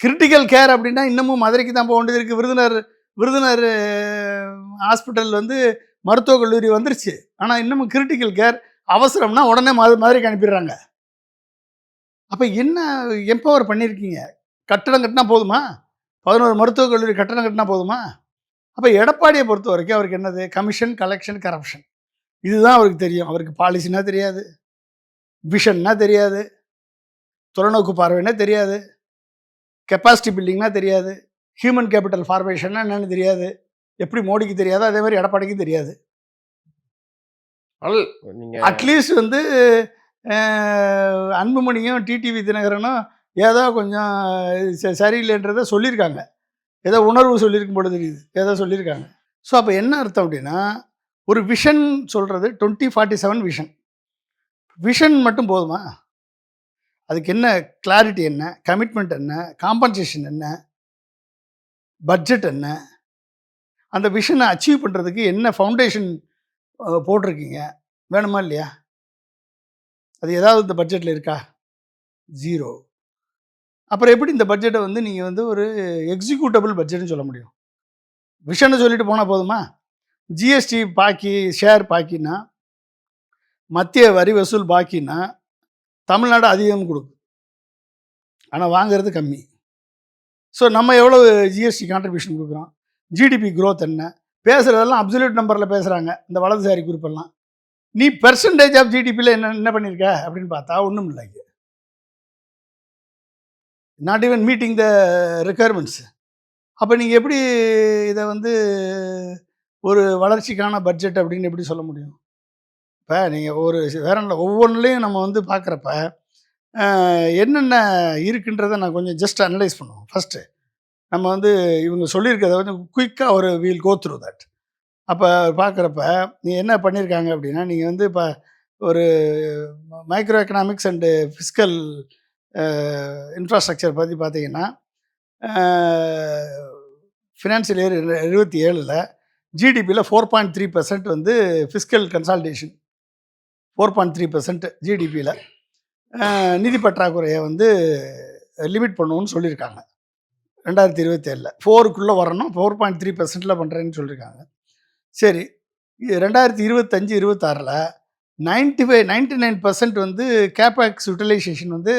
கிரிட்டிக்கல் கேர் அப்படின்னா இன்னமும் மதுரைக்கு தான் போக வேண்டியது இருக்குது. விருதுநர் ஹாஸ்பிட்டல் வந்து மருத்துவக் கல்லூரி வந்துருச்சு. ஆனால் இன்னமும் கிரிட்டிக்கல் கேர் அவசரம்னா உடனே மதுரைக்கு அனுப்பிடுறாங்க. அப்போ என்ன எம்பவர் பண்ணியிருக்கீங்க? கட்டடம் கட்டினா போதுமா? 11 மருத்துவக் கல்லூரி கட்டணம் கட்டினா போதுமா? அப்போ எடப்பாடியை பொறுத்த வரைக்கும் அவருக்கு என்னது? கமிஷன், கலெக்ஷன், கரப்ஷன், இதுதான் அவருக்கு தெரியும். அவருக்கு பாலிசினா தெரியாது, விஷன்னா தெரியாது, தொலைநோக்கு பார்வைன்னா தெரியாது, கெப்பாசிட்டி பில்டிங்னா தெரியாது, ஹியூமன் கேபிட்டல் ஃபார்மேஷன்னா என்னன்னு தெரியாது. எப்படி மோடிக்கு தெரியாதோ அதே மாதிரி எடப்பாடிக்கும் தெரியாது. அட்லீஸ்ட் வந்து அன்புமணியும் டிடிவி தினகரனும் ஏதோ கொஞ்சம் சரியில்லைன்றதை சொல்லியிருக்காங்க. ஏதோ உணர்வு சொல்லியிருக்கும் போல தெரியுது, ஏதோ சொல்லியிருக்காங்க. ஸோ அப்போ என்ன அர்த்தம் அப்படின்னா, ஒரு விஷன் சொல்கிறது 2047 விஷன். விஷன் மட்டும் போதுமா? அதுக்கு என்ன கிளாரிட்டி என்ன? கமிட்மெண்ட் என்ன? காம்பன்சேஷன் என்ன? பட்ஜெட் என்ன? அந்த விஷன அச்சீவ் பண்றதுக்கு என்ன ஃபவுண்டேஷன் போட்டிருக்கீங்க? வேணுமா இல்லையா? அது ஏதாவது இந்த பட்ஜெட்ல இருக்கா? 0. அப்புறம் எப்படி இந்த பட்ஜெட்ட வந்து நீங்க வந்து ஒரு எக்ஸிக்யூட்டபிள் பட்ஜெட்ன்னு சொல்ல முடியும்? விஷன சொல்லிட்டு போனா போதுமா? ஜிஎஸ்டி பாக்கி, ஷேர் பாக்கின்னா, மத்திய வரி வசூல் பாக்கின்னா, தமிழ்நாடு அதிகம் குடுக்கும். ஆனா வாங்குறது கம்மி. ஸோ நம்ம எவ்வளவு ஜிஎஸ்டி கான்ட்ரிபியூஷன் குடுக்குறோம்? ஜிடிபி குரோத் என்ன? பேசுறதெல்லாம் அப்சல்யூட் நம்பர்ல பேசுறாங்க. இந்த வலதுசாரி குரூப் எல்லாம். நீ பெர்சன்டேஜ் ஆஃப் ஜிடிபில என்ன பண்ணியிருக்க? அப்படின்னு பார்த்தா ஒண்ணும் இல்ல. Not even meeting the requirements. அப்ப நீங்க எப்படி இத வந்து ஒரு வளர்ச்சிக்கான பட்ஜெட் அப்படின்னு எப்படி சொல்ல முடியும்? இப்ப நீங்க ஒரு வேற இல்ல ஒவ்வொன்லயும் நம்ம வந்து பார்க்குறப்ப, என்னென்ன இருக்குன்றத நான் கொஞ்சம் ஜஸ்ட் அனலைஸ் பண்ணுவோம். ஃபர்ஸ்ட்டு நம்ம வந்து இவங்க சொல்லியிருக்கிறத வந்து குயிக்கா ஒரு வீல் கோ த்ரூ தட். அப்ப பார்க்குறப்ப, நீ என்ன பண்ணியிருக்காங்க அப்படின்னா, நீங்க வந்து இப்ப ஒரு micro economics and fiscal a infrastructure பத்தி பார்த்தீங்கன்னா, அ ஃபினான்சியல் இயர் 27ல ஜிடிபில 4.3% வந்து ஃபிஸ்கல் கன்சாலிடேஷன். 4.3% ஜிடிபில நிதி பற்றாக்குறைய வந்து லிமிட் பண்ணுவோம்னு சொல்லியிருக்காங்க. 2027ல 4க்குள்ள வரணும். 4.3%ல பண்றேன்னு சொல்லியிருக்காங்க. சரி. 2025, 26ல 99% வந்து கேபாக்ஸ் யுட்டிலைசேஷன் வந்து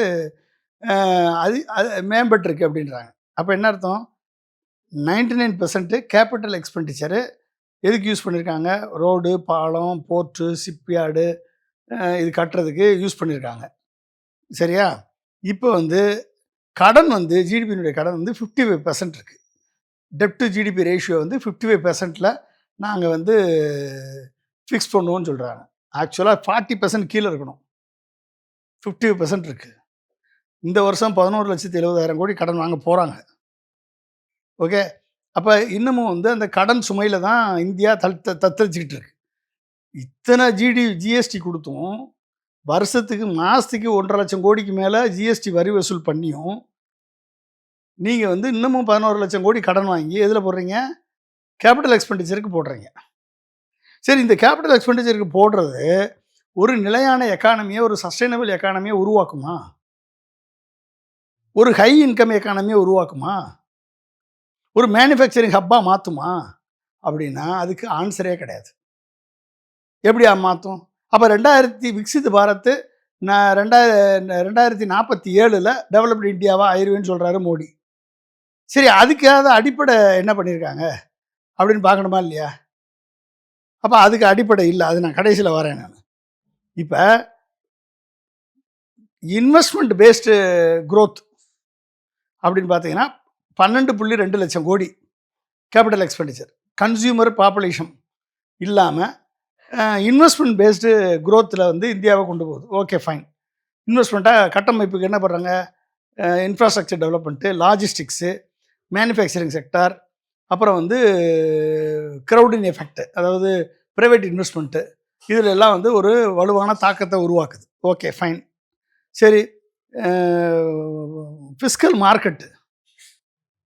அது அது மேம்பட்டிருக்கு அப்படின்றாங்க. அப்ப என்ன அர்த்தம்? 99% கேப்பிட்டல் எக்ஸ்பெண்டிச்சரு எதுக்கு யூஸ் பண்ணியிருக்காங்க? ரோடு, பாலம், போர்ட்டு, ஷிப்யார்டு இது கட்டுறதுக்கு யூஸ் பண்ணியிருக்காங்க. சரியா? இப்ப வந்து கடன் வந்து ஜிடிபியினுடைய கடன் வந்து 55% இருக்கு. டெப்ட் டு ஜிடிபி ரேஷியோ வந்து 55%ல நாங்க வந்து ஃபிக்ஸ் பண்ணுவோம்னு சொல்றாங்க. ஆக்சுவலா 40% கீழ இருக்கணும். 55% இருக்கு. இந்த வருஷம் 11,70,000 கோடி கடன் வாங்க போறாங்க. ஓகே. அப்ப இன்னமும் வந்து அந்த கடன் சுமையில தான் இந்தியா தத்தளிச்சுக்கிட்டு இருக்கு. இத்தனை ஜிஎஸ்டி குடுத்தும், வருஷத்துக்கு மாசத்துக்கு 1,50,000 கோடிக்கு மேல ஜிஎஸ்டி வரி வசூல் பண்ணியும், நீங்க வந்து இன்னமும் 11,00,000 கோடி கடன் வாங்கி எதுல போடுறீங்க? கேப்பிட்டல் எக்ஸ்பெண்டிச்சருக்கு போடுறீங்க. சரி, இந்த கேப்பிட்டல் எக்ஸ்பெண்டிச்சருக்கு போடுறது ஒரு நிலையான எக்கானமிய, ஒரு சஸ்டெய்னபிள் எக்கானமிய உருவாக்குமா? ஒரு ஹை இன்கம் எக்கானமிய உருவாக்குமா? ஒரு மேனுஃபேக்சரிங் ஹப்பா மாத்துமா? அப்படின்னா, அதுக்கு ஆன்ஸரே கிடையாது. எப்படி மாத்தும்? அப்ப 2000 விக்சித் பாரத் நான் 2047ல டெவலப்டு இந்தியாவா ஆயிருவேன்னு சொல்றாரு மோடி. சரி, அதுக்காவது அடிப்படை என்ன பண்ணியிருக்காங்க? அப்படின்னு பார்க்கணுமா இல்லையா? அப்ப அதுக்கு அடிப்படை இல்ல. அது நான் கடைசியில வரேன் நானு. இப்ப இன்வெஸ்ட்மென்ட் பேஸ்டு குரோத் அப்படின்னு பார்த்தீங்கன்னா, 12.2 லட்சம் கோடி கேபிட்டல் எக்ஸ்பெண்டிச்சர். கன்சியூமர் பாப்புலேஷன் இல்லாம இன்வெஸ்ட்மென்ட் பேஸ்டு குரோத்ல வந்து இந்தியாவ கொண்டு போகுது. Okay, fine. இன்வெஸ்ட்மெண்ட்டா கட்டமைப்புக்கு என்ன பண்றாங்க? Infrastructure development, logistics, manufacturing sector, அப்புறம் வந்து கிரவுடிங் எஃபெக்ட், அதாவது பிரைவேட் இன்வெஸ்ட்மெண்ட்டு, இதுல எல்லாம் வந்து ஒரு வலுவான தாக்கத்த உருவாக்குது. Okay, fine. சரி, ஃபிஸ்கல் மார்க்கெட்டு,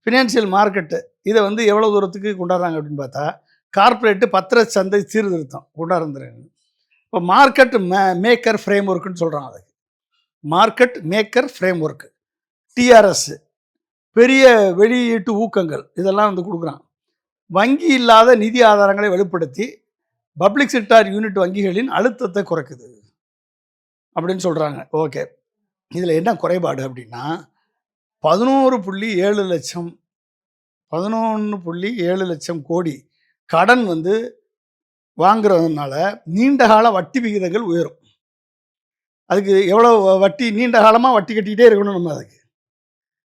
ஃபினான்சியல் மார்க்கெட்டு இத வந்து எவ்வளோ தூரத்துக்கு கொண்டாடுறாங்க அப்படின்னு பார்த்தா, கார்ப்பரேட்டு பத்திர சந்தை சீர்திருத்தம் கொண்டாடுறாங்க. இப்போ மார்க்கெட் மேக்கர் ஃப்ரேம் ஒர்க்குன்னு சொல்றாங்க அதுக்கு. Market maker frame work, TRS, பெரிய வெளியீட்டு ஊக்கங்கள் இதெல்லாம் வந்து குடுக்குறான். வங்கி இல்லாத நிதி ஆதாரங்களை வெளிப்படுத்தி பப்ளிக் செக்டார் யூனிட் வங்கிகளின் அழுத்தத்தை குறைக்குது அப்படின்னு சொல்றாங்க. ஓகே. இதுல என்ன குறைபாடு அப்படின்னா, 11.7 லட்சம் 11.7 லட்சம் கோடி கடன் வந்து வாங்குறதுனால நீண்ட கால வட்டி விகிதங்கள் உயரும். அதுக்கு எவ்வளவு வட்டி? நீண்ட காலமா வட்டி கட்டிக்கிட்டே இருக்கணும் நம்ம அதுக்கு.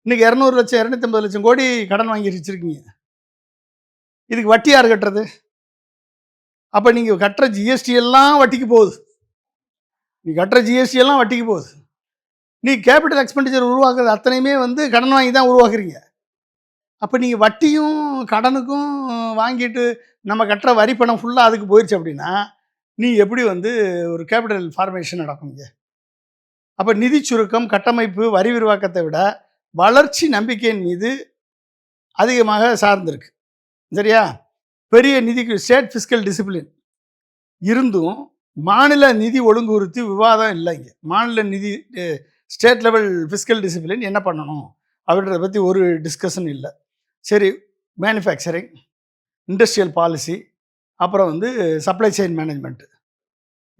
இன்னைக்கு 200 லட்சம் 250 லட்சம் கோடி கடன் வாங்கி வச்சிருக்கீங்க. இதுக்கு வட்டி யார் கட்டுறது? அப்ப நீங்க கட்டுற ஜிஎஸ்டி எல்லாம் வட்டிக்கு போகுது. நீ கட்டுற ஜிஎஸ்டி எல்லாம் வட்டிக்கு போகுது. நீ கேபிட்டல் எக்ஸ்பெண்டிச்சர் உருவாக்குறது அத்தனையுமே வந்து கடன் வாங்கி தான் உருவாக்குறீங்க. அப்ப நீங்க வட்டியும் கடனுக்கும் வாங்கிட்டு நம்ம கட்டுற வரி பணம் ஃபுல்லா அதுக்கு போயிருச்சு அப்படின்னா, நீ எப்படி வந்து ஒரு கேபிட்டல் ஃபார்மேஷன் நடக்கும் இங்கே? அப்போ நிதி சுருக்கம், கட்டமைப்பு, வரி விரிவாக்கத்தை விட வளர்ச்சி நம்பிக்கையின் மீது அதிகமாக சார்ந்திருக்கு. சரியா? பெரிய நிதிக்கு ஸ்டேட் ஃபிஸ்கல் டிசிப்ளின் இருந்தும் மாநில நிதி ஒழுங்கு குறித்து விவாதம் இல்லை இங்கே. மாநில நிதி ஸ்டேட் லெவல் ஃபிஸ்கல் டிசிப்ளின் என்ன பண்ணணும் அப்படின்றத பற்றி ஒரு டிஸ்கஷன் இல்லை. சரி, மேனுஃபேக்சரிங், இண்டஸ்ட்ரியல் பாலிசி, அப்புறம் வந்து சப்ளை செயின் மேனேஜ்மெண்ட்,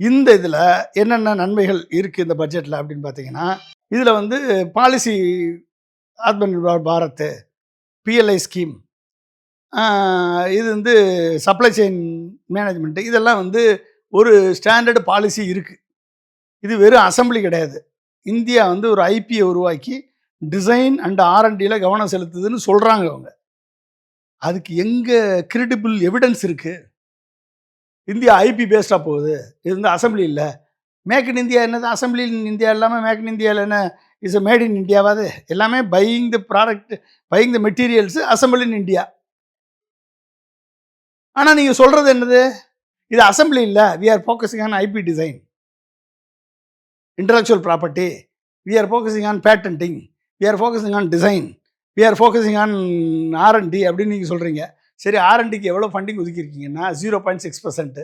இந்த இதில் என்னென்ன நன்மைகள் இருக்குது இந்த பட்ஜெட்டில் அப்படின்னு பார்த்தீங்கன்னா, இதில் வந்து policy Atma Nirbhar Bharat, PLI scheme, இது வந்து சப்ளை செயின் மேனேஜ்மெண்ட்டு, இதெல்லாம் வந்து ஒரு ஸ்டாண்டர்டு பாலிசி இருக்குது. இது வெறும் அசம்பிளி கிடையாது. இந்தியா வந்து ஒரு ஐபியை உருவாக்கி டிசைன் அண்ட் ஆர்என்டியில் கவனம் செலுத்துதுன்னு சொல்கிறாங்க அவங்க. அதுக்கு எங்கே கிரெடிபிள் எவிடன்ஸ் இருக்குது? இந்தியா ஐபி பேஸ்டாக போகுது. இது வந்து அசம்பிளி இல்லை. மேக் இன் இந்தியா என்னது? அசம்பிளி இன் இந்தியா இல்லாமல் மேக் இன் இந்தியாவில் என்ன இஸ் அ மேட் இன் இந்தியாவாது? எல்லாமே buying the product, buying the materials assemble in India. ஆனால் நீங்கள் சொல்கிறது என்னது? இது அசம்பிளி இல்லை, we are focusing on IP design, intellectual property, we are focusing on patenting, we are focusing on design, we are focusing on R&D அப்படின்னு நீங்கள் சொல்கிறீங்க. சரி, R&Dக்கு எவ்வளோ ஃபண்டிங் ஒதுக்கியிருக்கீங்கன்னா 0.6%,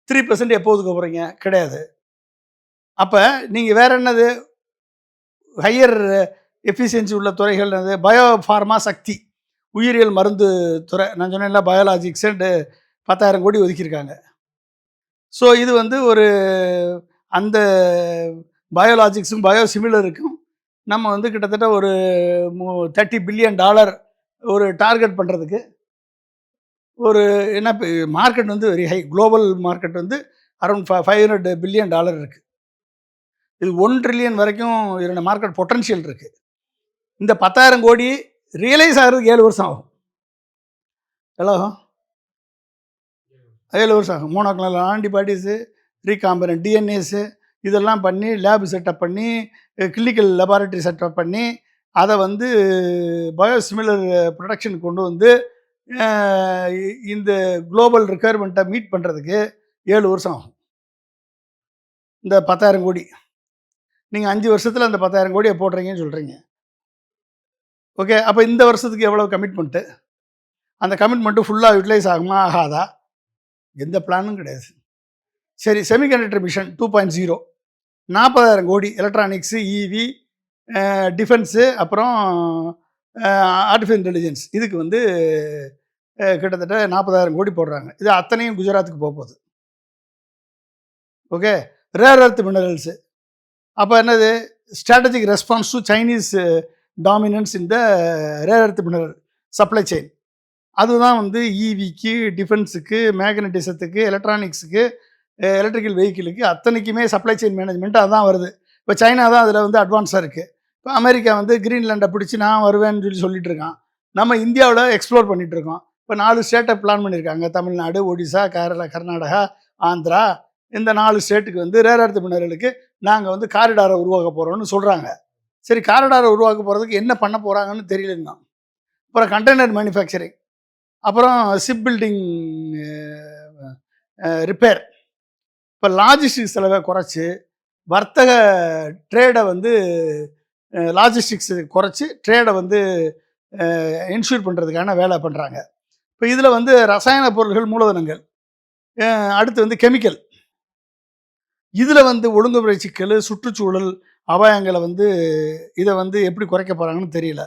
3% எப்போ ஒதுக்க போகிறீங்க? கிடையாது. அப்போ நீங்கள் வேறு என்னது ஹையர் எஃபிஷியன்சி உள்ள துறைகள் என்னது? பயோ ஃபார்மா சக்தி, உயிரியல் மருந்து துறை, நான் சொன்னேன்ல பயாலஜிக்ஸ் அண்டு 10,000 கோடி ஒதுக்கியிருக்காங்க. ஸோ இது வந்து ஒரு அந்த பயோலாஜிக்ஸும் பயோசிமிலருக்கும் நம்ம வந்து கிட்டத்தட்ட ஒரு $30 பில்லியன் ஒரு டார்கெட் பண்ணுறதுக்கு ஒரு என்ன மார்க்கெட் வந்து வெரி ஹை. குளோபல் மார்க்கெட் வந்து அரௌண்ட் $500 பில்லியன் இருக்குது. இது 1 ட்ரில்லியன் வரைக்கும் இதோட மார்க்கெட் பொட்டன்ஷியல் இருக்குது. இந்த 10,000 கோடி ரியலைஸ் ஆகிறதுக்கு 7 வருஷம் ஆகும். எவ்வளோ ஆகும்? 7 வருஷம் ஆகும். மோனோக்ளோனல் ஆன்டிபாடிஸு, ரீகாம்பனன்ட் டிஎன்ஏஸு, இதெல்லாம் பண்ணி லேப் செட்டப் பண்ணி கிளினிக்கல் லெபார்ட்டரி செட்டப் பண்ணி அதை வந்து பயோசிமிலர் ப்ரொடக்ஷன் கொண்டு வந்து இந்த குளோபல் ரிக்குயர்மெண்ட்டை மீட் பண்ணுறதுக்கு 7 வருஷம் ஆகும். இந்த 10,000 கோடி நீங்கள் 5 வருஷத்தில் அந்த 10,000 கோடியை போடுறீங்கன்னு சொல்கிறீங்க. ஓகே, அப்போ இந்த வருஷத்துக்கு எவ்வளோ கமிட்மெண்ட்டு? அந்த கமிட்மெண்ட்டு ஃபுல்லாக யூட்டிலைஸ் ஆகுமா ஆகாதா? எந்த பிளானும் கிடையாது. சரி, செமிகண்டக்டர் மிஷன் 2.0 40,000 கோடி, எலக்ட்ரானிக்ஸு, இவி, டிஃபென்ஸு, அப்புறம் ஆர்டிஃபிஷியல் இன்டெலிஜென்ஸ், இதுக்கு வந்து கிட்டத்தட்ட 40,000 கோடி போடுறாங்க. இது அத்தனையும் குஜராத்துக்கு போகுது. ஓகே, ரேர் எர்த் மினரல்ஸு, அப்போ என்னது? Strategic response to Chinese dominance இந்த rare earth mineral supply chain, அதுதான் வந்து இவிக்கு, டிஃபென்ஸுக்கு, மேக்னட்டிசத்துக்கு, எலக்ட்ரானிக்ஸுக்கு, எலக்ட்ரிக்கல் வெஹிக்கிளுக்கு அத்தனைக்குமே சப்ளை செயின் மேனேஜ்மெண்ட் அதுதான் வருது. இப்போ சைனா தான் அதில் வந்து அட்வான்ஸாக இருக்குது. இப்போ அமெரிக்கா வந்து கிரீன்லேண்டை பிடிச்சி நான் வருவேன்னு சொல்லிட்டு இருக்கான். நம்ம இந்தியாவில் எக்ஸ்ப்ளோர் பண்ணிகிட்ருக்கோம். இப்போ 4 ஸ்டேட்டை பிளான் பண்ணியிருக்காங்க. தமிழ்நாடு, ஒடிசா, கேரளா, கர்நாடகா, ஆந்திரா, இந்த 4 ஸ்டேட்டுக்கு வந்து ரேர் எர்த் மினரலுக்கு நாங்கள் வந்து காரிடாரை உருவாக்க போகிறோம்னு சொல்கிறாங்க. சரி, காரிடாரை உருவாக்க போகிறதுக்கு என்ன பண்ண போகிறாங்கன்னு தெரியலன்னா, அப்புறம் கண்டெய்னர் மேனுஃபேக்சரிங், அப்புறம் ஷிப் பில்டிங், ரிப்பேர், இப்போ லாஜிஸ்டிக்ஸ் செலவை குறைச்சி வர்த்தக ட்ரேடை வந்து லாஜிஸ்டிக்ஸ் குறைச்சி ட்ரேடை வந்து என்ஷூர் பண்ணுறதுக்கான வேலை பண்ணுறாங்க. இப்போ இதில் வந்து ரசாயன பொருள்கள், மூலதனங்கள், அடுத்து வந்து கெமிக்கல், இதில் வந்து ஒழுங்குமுறை சிக்கல், சுற்றுச்சூழல் அபாயங்களை வந்து இதை வந்து எப்படி குறைக்க போகிறாங்கன்னு தெரியல.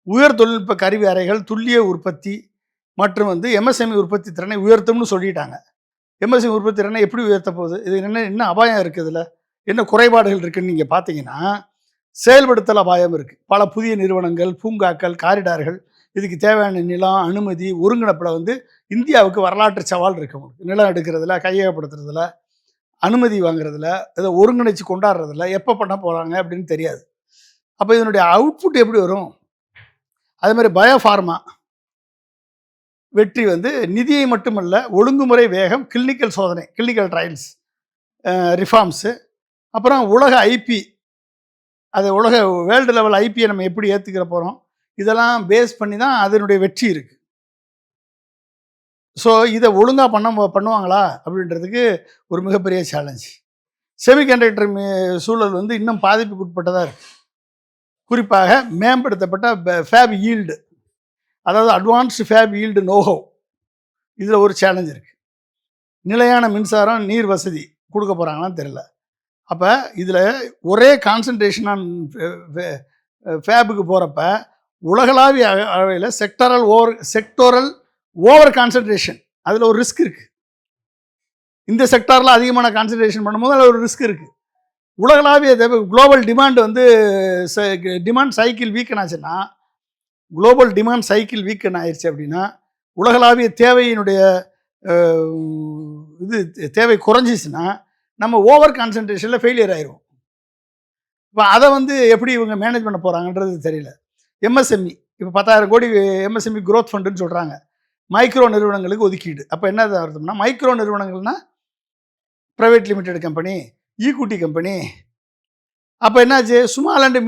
உயர் தொழில்நுட்ப கருவி அறைகள், துல்லிய உற்பத்தி மற்றும் வந்து எம்எஸ்எம்இ உற்பத்தி திறனை உயர்த்தும்னு சொல்லிட்டாங்க. எம்எஸ்எம்இ உற்பத்தி திறனை எப்படி உயர்த்த போகுது? இது என்ன அபாயம் இருக்குது? இதில் என்ன குறைபாடுகள் இருக்குதுன்னு நீங்கள் பார்த்தீங்கன்னா, செயல்படுத்தல் அபாயம் இருக்குது. பல புதிய நிறுவனங்கள், பூங்காக்கள், காரிடார்கள், இதுக்கு தேவையான நிலம், அனுமதி, ஒருங்கிணைப்பில் வந்து இந்தியாவுக்கு வரலாற்று சவால் இருக்குது. உங்களுக்கு நிலம் எடுக்கிறதுல, கையகப்படுத்துறதுல, அனுமதி வாங்குறதுல, இதை ஒருங்கிணைச்சு கொண்டாடுறதில்ல, எப்போ பண்ண போகிறாங்க அப்படின்னு தெரியாது. அப்போ இதனுடைய அவுட்புட் எப்படி வரும்? அதே மாதிரி பயோஃபார்மா வெற்றி வந்து நிதியை மட்டுமல்ல, ஒழுங்குமுறை வேகம், கிளினிக்கல் சோதனை, கிளினிக்கல் ட்ரையல்ஸ், ரிஃபார்ம்ஸு, அப்புறம் உலக ஐபி, அது உலக வேர்ல்டு லெவல் ஐபியை நம்ம எப்படி ஏற்றுக்கிற போகிறோம், இதெல்லாம் பேஸ் பண்ணி தான் அதனுடைய வெற்றி இருக்குது. ஸோ இதை ஒழுங்காக பண்ணுவாங்களா அப்படின்றதுக்கு ஒரு மிகப்பெரிய சேலஞ்ச். செமிகண்டக்டர் சூழல் வந்து இன்னும் பாதிப்புக்கு உட்பட்டதாக இருக்குது. குறிப்பாக மேம்படுத்தப்பட்ட ஃபேப் ஈல்டு, அதாவது அட்வான்ஸ்டு ஃபேப் ஈல்டு நோஹோ, இதில் ஒரு சேலஞ்ச் இருக்குது. நிலையான மின்சாரம் நீர் வசதி கொடுக்க போகிறாங்களான்னு தெரியல. அப்போ இதில் ஒரே கான்சன்ட்ரேஷன் ஆன் ஃபேபுக்கு போகிறப்ப உலகளாவிய அளவில் செக்டோரல் ஓவர் கான்சன்ட்ரேஷன், அதில் ஒரு ரிஸ்க் இருக்குது. இந்த செக்டாரில் அதிகமான கான்சன்ட்ரேஷன் பண்ணும்போது அதில் ஒரு ரிஸ்க் இருக்குது. உலகளாவிய குளோபல் டிமாண்ட் வந்து டிமாண்ட் சைக்கிள் வீக்கன் ஆச்சுன்னா, குளோபல் டிமாண்ட் சைக்கிள் வீக்கன் ஆயிடுச்சு அப்படின்னா உலகளாவிய தேவையினுடைய தேவை குறைஞ்சிச்சுன்னா நம்ம ஓவர் கான்சன்ட்ரேஷனில் ஃபெயிலியர் ஆயிரும். இப்போ அதை வந்து எப்படி இவங்க மேனேஜ் பண்ண போகிறாங்கன்றது தெரியல. எம்எஸ்எம்இ இப்போ 10,000 கோடி எம்எஸ்எம்இ க்ரோத் ஃபண்டுன்னு சொல்கிறாங்க, மைக்ரோ நிறுவனங்களுக்கு ஒதுக்கீடு. அப்போ என்ன அர்த்தம்னா, மைக்ரோ நிறுவனங்கள்னா private limited company, equity company. அப்போ என்னாச்சு, ஸ்மால் அண்டு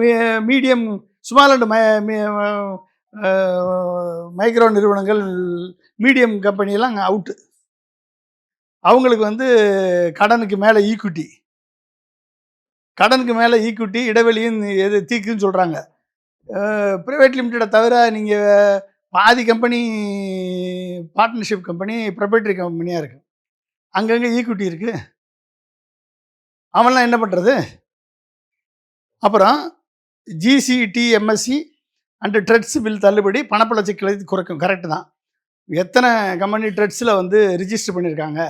மைக்ரோ நிறுவனங்கள், மீடியம் கம்பெனியெல்லாம் அங்கே அவுட்டு. அவங்களுக்கு வந்து கடனுக்கு மேலே ஈக்விட்டி இடைவெளியும் எது தீக்குன்னு சொல்கிறாங்க. ப்ரைவேட் லிமிட்டடை தவிர நீங்கள் பாதி கம்பெனி பார்ட்னர்ஷிப் கம்பெனி, ப்ரொப்ரைட்டரி கம்பெனியாக இருக்குது, அங்கங்கே ஈக்விட்டி இருக்குது. அவன்லாம் என்ன பண்ணுறது? அப்புறம் ஜிசிடிஎம்எஸ்சி அண்டு ட்ரெட்ஸ் பில் தள்ளுபடி பணப்பள சிக்கலை குறைக்கும். கரெக்டு தான். எத்தனை கம்பெனி ட்ரெட்ஸில் வந்து ரிஜிஸ்டர் பண்ணியிருக்காங்க?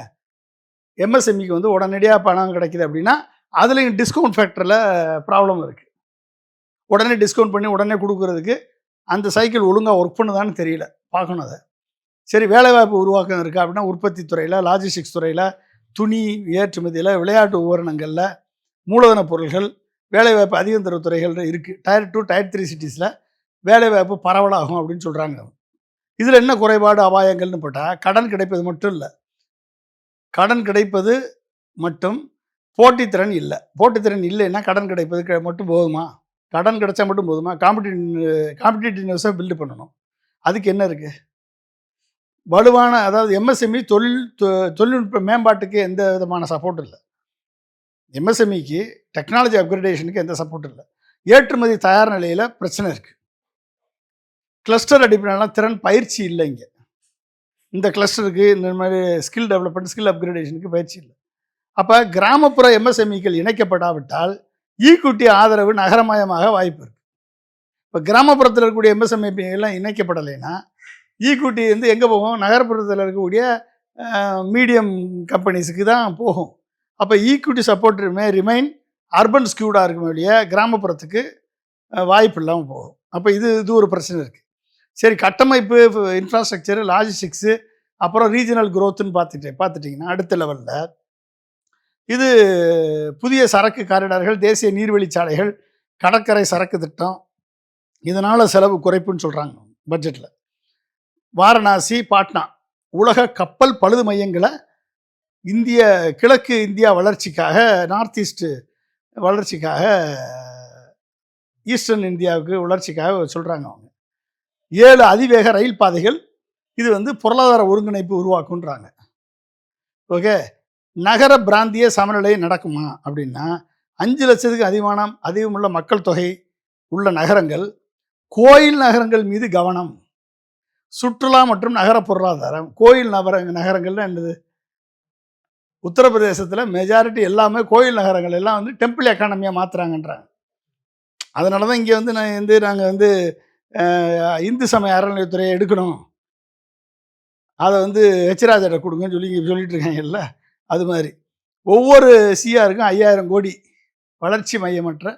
எம்எஸ்எம்இக்கு வந்து உடனடியாக பணம் கிடைக்கிது அப்படின்னா அதுலேயும் டிஸ்கவுண்ட் ஃபேக்டரில் ப்ராப்ளம் இருக்குது. உடனே டிஸ்கவுண்ட் பண்ணி உடனே கொடுக்குறதுக்கு அந்த சைக்கிள் ஒழுங்காக ஒர்க் பண்ணுதான்னு தெரியல, பார்க்கணும் அதை. சரி, வேலைவாய்ப்பு உருவாக்கம் இருக்குது அப்படின்னா உற்பத்தி துறையில், லாஜிஸ்டிக்ஸ் துறையில், துணி ஏற்றுமதியில், விளையாட்டு உபகரணங்களில், மூலதன பொருள்கள், வேலைவாய்ப்பு அதிகம் தரும் துறைகள் இருக்குது. Tier 2 Tier 3 சிட்டிஸில் வேலைவாய்ப்பு பரவலாகும் அப்படின்னு சொல்கிறாங்க. இதில் என்ன குறைபாடு அபாயங்கள்னு போட்டால், கடன் கிடைப்பது மட்டும் இல்லை, கடன் கிடைப்பது மட்டும் போட்டித்திறன் இல்லை. போட்டித்திறன் இல்லைன்னா கடன் கிடைப்பது மட்டும் போதுமா? கடன் கிடைச்சா மட்டும் போதுமா? காம்படிட்டிவ்னஸை பில்டு பண்ணணும். அதுக்கு என்ன இருக்குது? வலுவான, அதாவது எம்எஸ்எம்இ தொழில்நுட்ப மேம்பாட்டுக்கு எந்த விதமான சப்போர்ட் இல்லை. எம்எஸ்எம்இக்கு டெக்னாலஜி அப்கிரேடேஷனுக்கு எந்த சப்போர்ட் இல்லை. ஏற்றுமதி தயார் நிலையில் பிரச்சனை இருக்குது. கிளஸ்டர் அடிப்படையிலாம் திறன் பயிற்சி இல்லை. இங்கே இந்த கிளஸ்டருக்கு இந்த மாதிரி ஸ்கில் டெவலப்மெண்ட், ஸ்கில் அப்கிரேடேஷனுக்கு பயிற்சி இல்லை. அப்போ கிராமப்புற எம்எஸ்எம்இக்கள் இணைக்கப்படாவிட்டால் ஈக்விட்டி ஆதரவு நகரமயமாக வாய்ப்பு இருக்குது. இப்போ கிராமப்புறத்தில் இருக்கக்கூடிய எம்எஸ்எம்இலாம் இணைக்கப்படலைன்னா ஈக்விட்டி வந்து எங்கே போகும்? நகர்ப்புறத்தில் இருக்கக்கூடிய மீடியம் கம்பெனிஸுக்கு தான் போகும். அப்போ ஈக்விட்டி சப்போர்ட் ரிமைன் அர்பன் ஸ்கியூடாக இருக்கும் வழிய கிராமப்புறத்துக்கு வாய்ப்பு இல்லாமல் போகும். அப்போ இது ஒரு பிரச்சனை இருக்குது. சரி, கட்டமைப்பு, இன்ஃப்ராஸ்ட்ரக்சரு, லாஜிஸ்டிக்ஸு, அப்புறம் ரீஜனல் க்ரோத்துன்னு பார்த்துட்டிங்கன்னா அடுத்த லெவலில் இது புதிய சரக்கு காரிடார்கள், தேசிய நீர்வழிச்சாலைகள், கடற்கரை சரக்கு திட்டம், இதனால் செலவு குறைப்புன்னு சொல்கிறாங்க பட்ஜெட்டில். வாரணாசி, பாட்னா உலக கப்பல் பழுது மையங்களை கிழக்கு இந்தியா வளர்ச்சிக்காக, நார்த் ஈஸ்ட் வளர்ச்சிக்காக, ஈஸ்டர்ன் இந்தியாவுக்கு வளர்ச்சிக்காக சொல்கிறாங்க அவங்க. 7 அதிவேக ரயில் பாதைகள், இது வந்து பொருளாதார ஒருங்கிணைப்பு உருவாக்குன்றாங்க. ஓகே, நகர பிராந்திய சமநிலை நடக்குமா அப்படின்னா 5 லட்சத்துக்கு அதிகமுள்ள மக்கள் தொகை உள்ள நகரங்கள், கோயில் நகரங்கள் மீது கவனம், சுற்றுலா மற்றும் நகர பொருளாதாரம். கோயில் நகரங்கள்லாம் என்னது? உத்தரப்பிரதேசத்தில் மெஜாரிட்டி எல்லாமே கோயில் நகரங்கள் எல்லாம் வந்து டெம்பிள் எக்கானமியாக மாற்றுறாங்கன்றாங்க. அதனால தான் இங்கே வந்து நாங்கள் வந்து இந்து சமய அறநிலையத்துறையை எடுக்கணும், அதை வந்து ஹெச்ராஜிட்ட கொடுங்கன்னு சொல்லிட்டு இருக்காங்கல்ல. அது மாதிரி ஒவ்வொரு சிஆருக்கும் 5000 கோடி வளர்ச்சி மையமற்ற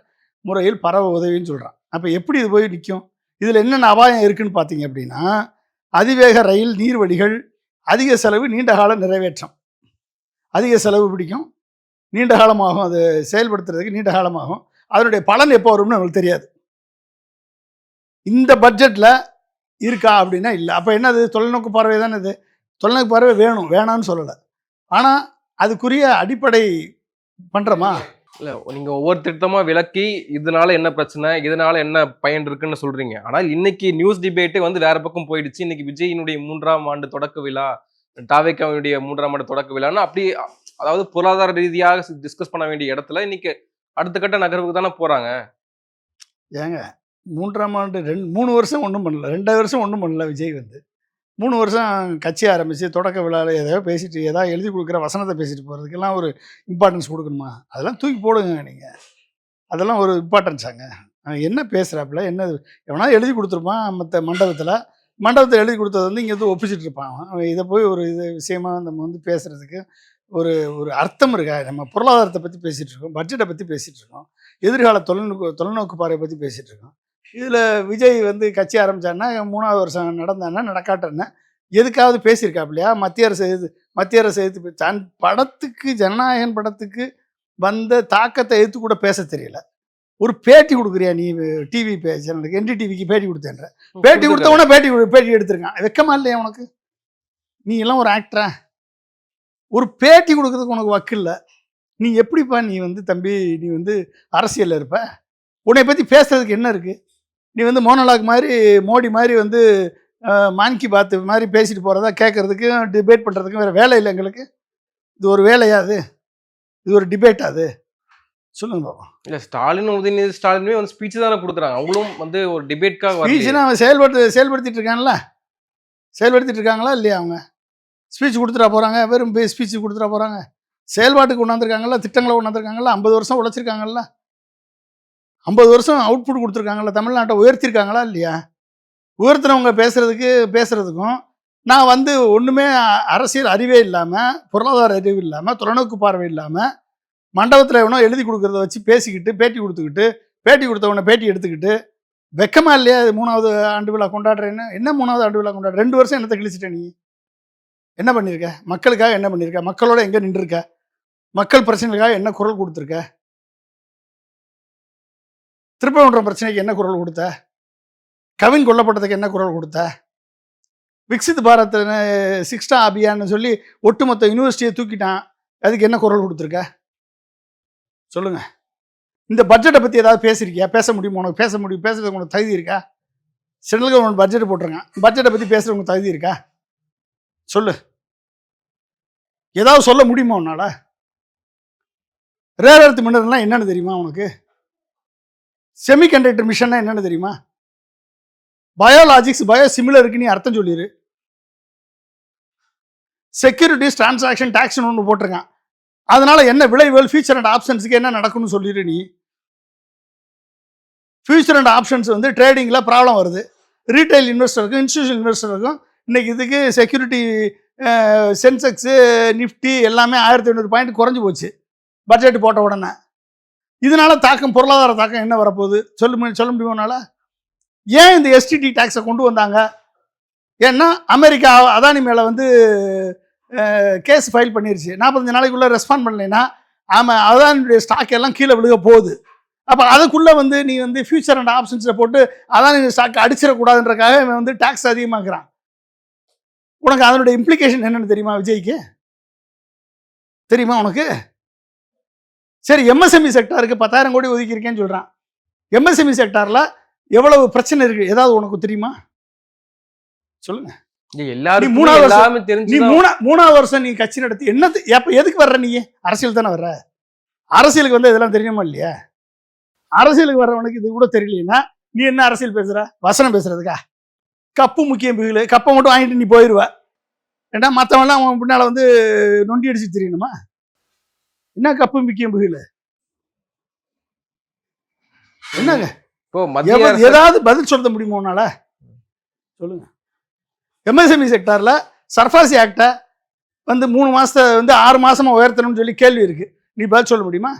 முறையில் பரவ உதவின்னு சொல்கிறான். அப்போ எப்படி இது போய் நிற்கும்? இதில் என்னென்ன அபாயம் இருக்குதுன்னு பார்த்தீங்க அப்படின்னா, அதிவேக ரயில், நீர்வழிகள், அதிக செலவு, நீண்ட கால நிறைவேற்றம். அதிக செலவு பிடிக்கும், நீண்ட காலமாகும், அது செயல்படுத்துறதுக்கு நீண்ட காலமாகும். அதனுடைய பலன் எப்போ வரும்னு நம்மளுக்கு தெரியாது. இந்த பட்ஜெட்டில் இருக்கா அப்படின்னா இல்லை. அப்போ என்னது? தொலைநோக்கு பார்வை தானே இது. தொலைநோக்கு பார்வை வேணான்னு சொல்லலை. ஆனால் அதுக்குரிய அடிப்படை பண்ணுறோமா? இல்லை, நீங்கள் ஒவ்வொரு திட்டமாக விளக்கி இதனால என்ன பிரச்சனை, இதனால என்ன பயன் இருக்குன்னு சொல்கிறீங்க. ஆனால் இன்னைக்கு நியூஸ் டிபேட்டே வந்து வேற பக்கம் போயிடுச்சு. இன்னைக்கு விஜயினுடைய 3ஆம் ஆண்டு தொடக்க விழா தாவேக்காவுடைய 3ஆம் ஆண்டு தொடக்க விழான்னு அப்படி அதாவது பொருளாதார ரீதியாக டிஸ்கஸ் பண்ண வேண்டிய இடத்துல இன்னைக்கு அடுத்த கட்ட நகர்வுக்கு தானே போறாங்க. ஏங்க 3ஆம் ஆண்டு 3 வருஷம் ஒன்றும் பண்ணல, 2 வருஷம் ஒன்றும் பண்ணல. விஜய் வந்து 3 வருஷம் கட்சி ஆரம்பித்து தொடக்க விழாவில் ஏதாவது பேசிட்டு ஏதாவது எழுதி கொடுக்குற வசனத்தை பேசிட்டு போகிறதுக்கெல்லாம் ஒரு இம்பார்ட்டன்ஸ் கொடுக்கணுமா? அதெல்லாம் தூக்கி போடுங்க நீங்கள். அதெல்லாம் ஒரு இம்பார்ட்டன்ஸாங்க? என்ன பேசுகிறாப்புல, என்ன எவனா எழுதி கொடுத்துருப்பான் மற்ற மண்டபத்தில் எழுதி கொடுத்தது வந்து இங்கே வந்து ஒப்பிச்சிட்டு இருப்பான். அவன் இதை போய் ஒரு இது விஷயமா நம்ம வந்து பேசுகிறதுக்கு ஒரு ஒரு அர்த்தம் இருக்கா? நம்ம பொருளாதாரத்தை பற்றி பேசிகிட்டு இருக்கோம், பட்ஜெட்டை பற்றி பேசிகிட்டு இருக்கோம், எதிர்கால தொலைநோக்கு பார்வை பற்றி பேசிகிட்டு இருக்கோம். இதில் விஜய் வந்து கட்சி ஆரம்பித்தான்னா 3ஆவது வருஷம் நடந்தான்னா நடக்காட்டன்னா எதுக்காவது பேசியிருக்காப்புலையா? மத்திய அரசு எதிர்த்து தன் படத்துக்கு, ஜனநாயகன் படத்துக்கு வந்த தாக்கத்தை எதிர்த்து கூட பேச தெரியல. ஒரு பேட்டி கொடுக்குறியா நீ டிவி சேனலுக்கு? NDTVக்கு பேட்டி கொடுத்தேன்ற. பேட்டி கொடுத்தவொடனே பேட்டி எடுத்திருக்கான். வெக்கமா இல்லையா உனக்கு? நீ எல்லாம் ஒரு ஆக்டரா? ஒரு பேட்டி கொடுக்கறதுக்கு உனக்கு வக்கு இல்லை. நீ எப்படிப்பா நீ வந்து தம்பி நீ வந்து அரசியலில் இருப்ப? உன்னை பற்றி பேசுறதுக்கு என்ன இருக்குது? நீ வந்து மோனலாக் மாதிரி, மோடி மாதிரி வந்து மான் கி பாத் மாதிரி பேசிட்டு போகிறதா கேட்குறதுக்கு, டிபேட் பண்ணுறதுக்கு வேறு வேலை இல்லை எங்களுக்கு. இது ஒரு வேலையா? இது ஒரு டிபேட்? அது சொல்லுங்க பாப்போம். இல்லை, ஸ்டாலின் உதயநிதி ஸ்டாலினுமே வந்து ஸ்பீச் தானே கொடுக்குறாங்க. அவங்களும் வந்து ஒரு டிபேட்காக ஸ்பீச்னா அவன் செயல்படுத்திட்டு இருக்கான்ல. செயல்படுத்திட்டு இருக்காங்களா இல்லையா? அவங்க ஸ்பீச் கொடுத்துட்டா போகிறாங்க, வெறும் ஸ்பீச் கொடுத்துட்டா போகிறாங்க? செயல்பாட்டுக்கு கொண்டாந்துருக்காங்கல்ல, திட்டங்களை கொண்டாந்துருக்காங்கல்ல, 50 வருஷம் உழைச்சிருக்காங்கல்ல, 50 வருஷம் அவுட்புட் கொடுத்துருக்காங்கல்ல, தமிழ்நாட்டை உயர்த்திருக்காங்களா இல்லையா? உயர்த்தினவங்க பேசுகிறதுக்கும் நான் வந்து ஒன்றுமே அரசியல் அறிவே இல்லாமல், பொருளாதார அறிவு இல்லாமல், தொலைநோக்கு பார்வை இல்லாமல், மண்டபத்தில் எவனோ எழுதி கொடுக்குறத வச்சு பேசிக்கிட்டு பேட்டி கொடுத்தவனை பேட்டி எடுத்துக்கிட்டு வெக்கமா இல்லையா? 3ஆவது ஆண்டு விழா கொண்டாடுறேன்னு. என்ன 3ஆவது ஆண்டு விழா கொண்டாடுற? 2 வருஷம் என்னத்தை கிழிச்சிட்ட நீ? என்ன பண்ணியிருக்க? மக்களுக்காக என்ன பண்ணியிருக்க? மக்களோட எங்கே நின்றுருக்க? மக்கள் பிரச்சனைகளுக்காக என்ன குரல் கொடுத்துருக்க? திருப்பரங்குன்றம் பிரச்சனைக்கு என்ன குரல் கொடுத்த? கவின் கொல்லப்பட்டதுக்கு என்ன குரல் கொடுத்த? விக்சித் பாரத் 6 அபியான்னு சொல்லி ஒட்டுமொத்த யூனிவர்சிட்டியை தூக்கிட்டான், அதுக்கு என்ன குரல் கொடுத்துருக்க? சொல்லுங்க. இந்த பட்ஜெட்டை பற்றி ஏதாவது பேசியிருக்கியா? பேச முடியுமா உனக்கு? பேசுறதுக்கு உனக்கு தகுதி இருக்கா? சென்ட்ரல் கவர்மெண்ட் பட்ஜெட் போட்டிருக்கான், பட்ஜெட்டை பற்றி பேசுறதுக்கு தகுதி இருக்கா? சொல்லு. ஏதாவது சொல்ல முடியுமா உன்னால? ரேர் எர்த் மினரல்னா என்னன்னு தெரியுமா உனக்கு? செமிகண்டக்டர் மிஷன்னா என்னன்னு தெரியுமா? பயோலாஜிக்ஸ், பயோசிமிலருக்கு நீ அர்த்தம் சொல்லிடு. செக்யூரிட்டிஸ் டிரான்சாக்ஷன் டாக்ஸ்னு ஒன்று போட்டிருக்கான், அதனால என்ன விளைவுகள், ஃபியூச்சர் அண்ட் ஆப்ஷன்ஸுக்கு என்ன நடக்கும்னு சொல்லிடு நீ. ஃபியூச்சர் அண்ட் ஆப்ஷன்ஸ் வந்து ட்ரேடிங்கில் ப்ராப்ளம் வருது. ரீட்டைல் இன்வெஸ்டருக்கும் இன்ஸ்டியூஷனல் இன்வெஸ்டருக்கும் இன்னைக்கு இதுக்கு செக்யூரிட்டி சென்செக்ஸு நிஃப்டி எல்லாமே 1500 பாயிண்ட் குறைஞ்சி போச்சு பட்ஜெட் போட்ட உடனே. இதனால தாக்கம், பொருளாதார தாக்கம் என்ன வரப்போகுது சொல்ல முடியும்னால? ஏன் இந்த STT டாக்ஸை கொண்டு வந்தாங்க? ஏன்னா அமெரிக்கா அதானி மேலே வந்து கேஸ் ஃபைல் பண்ணிருச்சு. 45 நாளைக்குள்ளே ரெஸ்பாண்ட் பண்ணலைன்னா ஆமாம் அதானியுடைய ஸ்டாக் எல்லாம் கீழே விழுக போகுது. அப்போ அதுக்குள்ளே வந்து நீ வந்து ஃபியூச்சர் அண்ட் ஆப்ஷன்ஸில் போட்டு அதானி ஸ்டாக் அடிச்சிடக்கூடாதுன்றக்காக இவன் வந்து டாக்ஸ் அதிகமாக்குறான். உனக்கு அதனுடைய இம்ப்ளிகேஷன் என்னன்னு தெரியுமா? விஜய்க்கு தெரியுமா உனக்கு? சரி, MSME செக்டாருக்கு 10,000 கோடி ஒதுக்கியிருக்கேன்னு சொல்கிறான். MSME செக்டாரில் எவ்வளவு பிரச்சனை இருக்குது ஏதாவது உனக்கு தெரியுமா? சொல்லுங்க. எல்லாரும் மூணாவது வருஷம் நீ கட்சி நடத்தி என்னது? எதுக்கு வர்ற நீ? அரசியல் தானே வர்ற. அரசியலுக்கு வந்து இதெல்லாம் தெரியுமா இல்லையா? அரசியலுக்கு வர்றவனுக்கு இது கூட தெரியலன்னா நீ என்ன அரசியல் பேசுற? வசனம் பேசுறதுக்கா? கப்பு முக்கியம் பிகிலு, கப்பை மட்டும் வாங்கிட்டு நீ போயிடுவ. ஏன்னா மற்றவன்லாம் அவன் பின்னால வந்து நொண்டி அடிச்சு தெரியணுமா? என்ன கப்பு முக்கியம் பிகிலு? என்னங்க ஏதாவது பதில் சொல்ல முடியுமா உன்னால? சொல்லுங்க. MSME செக்டாரில் சர்ஃபாசி ஆக்டை வந்து 3 மாதத்தை வந்து 6 மாதமாக உயர்த்தணும்னு சொல்லி கேள்வி இருக்குது. நீ பதில் சொல்ல முடியுமா?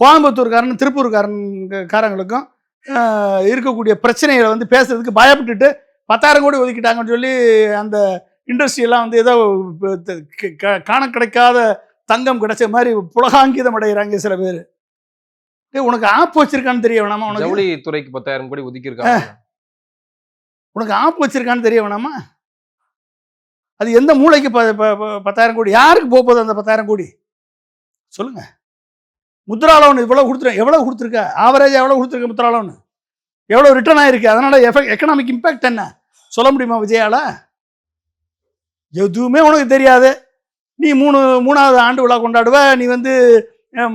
கோயம்புத்தூர்காரன் திருப்பூர்காரங்களுக்கும் இருக்கக்கூடிய பிரச்சனைகளை வந்து பேசுறதுக்கு பயப்பட்டுட்டு 10,000 கோடி ஒதுக்கிட்டாங்கன்னு சொல்லி அந்த இண்டஸ்ட்ரியெல்லாம் வந்து ஏதோ காண கிடைக்காத தங்கம் கிடைச்ச மாதிரி புலகாங்கிதம் அடைகிறாங்க சில பேர். உனக்கு ஆப்பு வச்சிருக்கான்னு தெரிய வேணாமா? உனக்கு ஜவுளி துறைக்கு 10,000 கோடி ஒதுக்கியிருக்காங்க. உனக்கு ஆப்பு வச்சிருக்கான்னு தெரிய வேணாமா? அது எந்த மூளைக்கு 10,000 கோடி? யாருக்கு போகுது அந்த 10,000 கோடி? சொல்லுங்க. முத்ரா லோன் இவ்வளோ எவ்வளோ கொடுத்துருக்க? ஆவரேஜ் எவ்வளோ கொடுத்துருக்க முத்ரா லோன்? எவ்வளோ ரிட்டர்ன் ஆயிருக்கு? அதனால எக்கனாமிக் இம்பேக்ட் என்ன சொல்ல முடியுமா விஜயால? எதுவுமே உனக்கு தெரியாது. நீ 3வது ஆண்டு விழா கொண்டாடுவ. நீ வந்து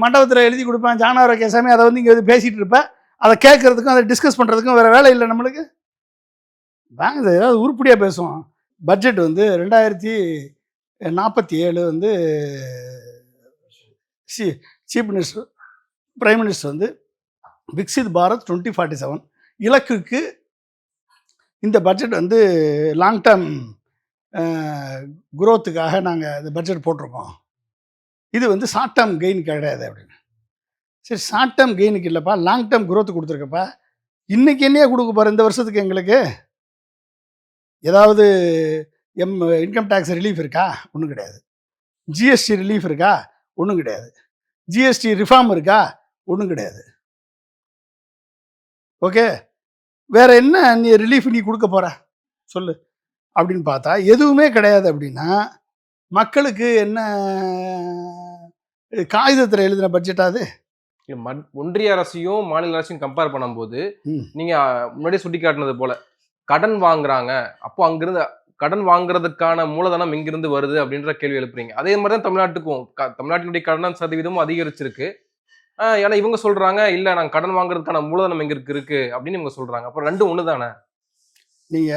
மண்டபத்தில் எழுதி கொடுப்பேன் ஜானார கேசாமி, அதை வந்து இங்கே வந்து பேசிகிட்டு இருப்ப. அதை கேட்கறதுக்கும் அதை டிஸ்கஸ் பண்ணுறதுக்கும் வேறு வேலை இல்லை நம்மளுக்கு. வாங்க சார், ஏதாவது உருப்படியாக பேசுவோம். பட்ஜெட் வந்து 2047 வந்து சீஃப் மினிஸ்டர் பிரைம் மினிஸ்டர் வந்து விக்சித் பாரத் 2047 இலக்குக்கு இந்த பட்ஜெட் வந்து லாங் டேர்ம் குரோத்துக்காக நாங்கள் இந்த பட்ஜெட் போட்டிருக்கோம். இது வந்து ஷார்ட் டேர்ம் கெயின் கிடையாது அப்படின்னு. சரி, ஷார்ட் டேர்ம் கெயினுக்கு இல்லைப்பா, லாங் டேர்ம் குரோத்து கொடுத்துருக்கப்பா. இன்றைக்கி என்னையே கொடுக்க போகிற இந்த வருஷத்துக்கு எங்களுக்கு ஏதாவது இன்கம் டேக்ஸ் ரிலீஃப் இருக்கா? ஒன்றும் கிடையாது. ஜிஎஸ்டி ரிலீஃப் இருக்கா? ஒன்றும் கிடையாது. ஜிஎஸ்டி ரிஃபார்ம் இருக்கா? ஒன்றும் கிடையாது. ஓகே, வேற என்ன நீ ரிலீஃப் நீ கொடுக்க போற சொல்லு அப்படின்னு பார்த்தா எதுவுமே கிடையாது. அப்படின்னா மக்களுக்கு என்ன காகிதத்தில் எழுதின பட்ஜெட்டாது? ஒன்றிய அரசையும் மாநில அரசையும் கம்பேர் பண்ணும்போது நீங்க முன்னாடியே சுட்டி காட்டினது போல கடன் வாங்குறாங்க. அப்போ அங்கிருந்து கடன் வாங்குறதுக்கான மூலதனம் எங்கிருந்து வருது அப்படின்ற கேள்வி எழுப்புறீங்க. அதே மாதிரி தான் தமிழ்நாட்டுக்கும் தமிழ்நாட்டினுடைய கடன் சதவீதமும் அதிகரிச்சிருக்கு. ஏன்னா இவங்க சொல்றாங்க இல்ல நாங்க கடன் வாங்குறதுக்கான மூலதனம் எங்க இருக்கு அப்படின்னு இவங்க சொல்றாங்க. அப்புறம் ரெண்டும் ஒண்ணு தானே? நீங்க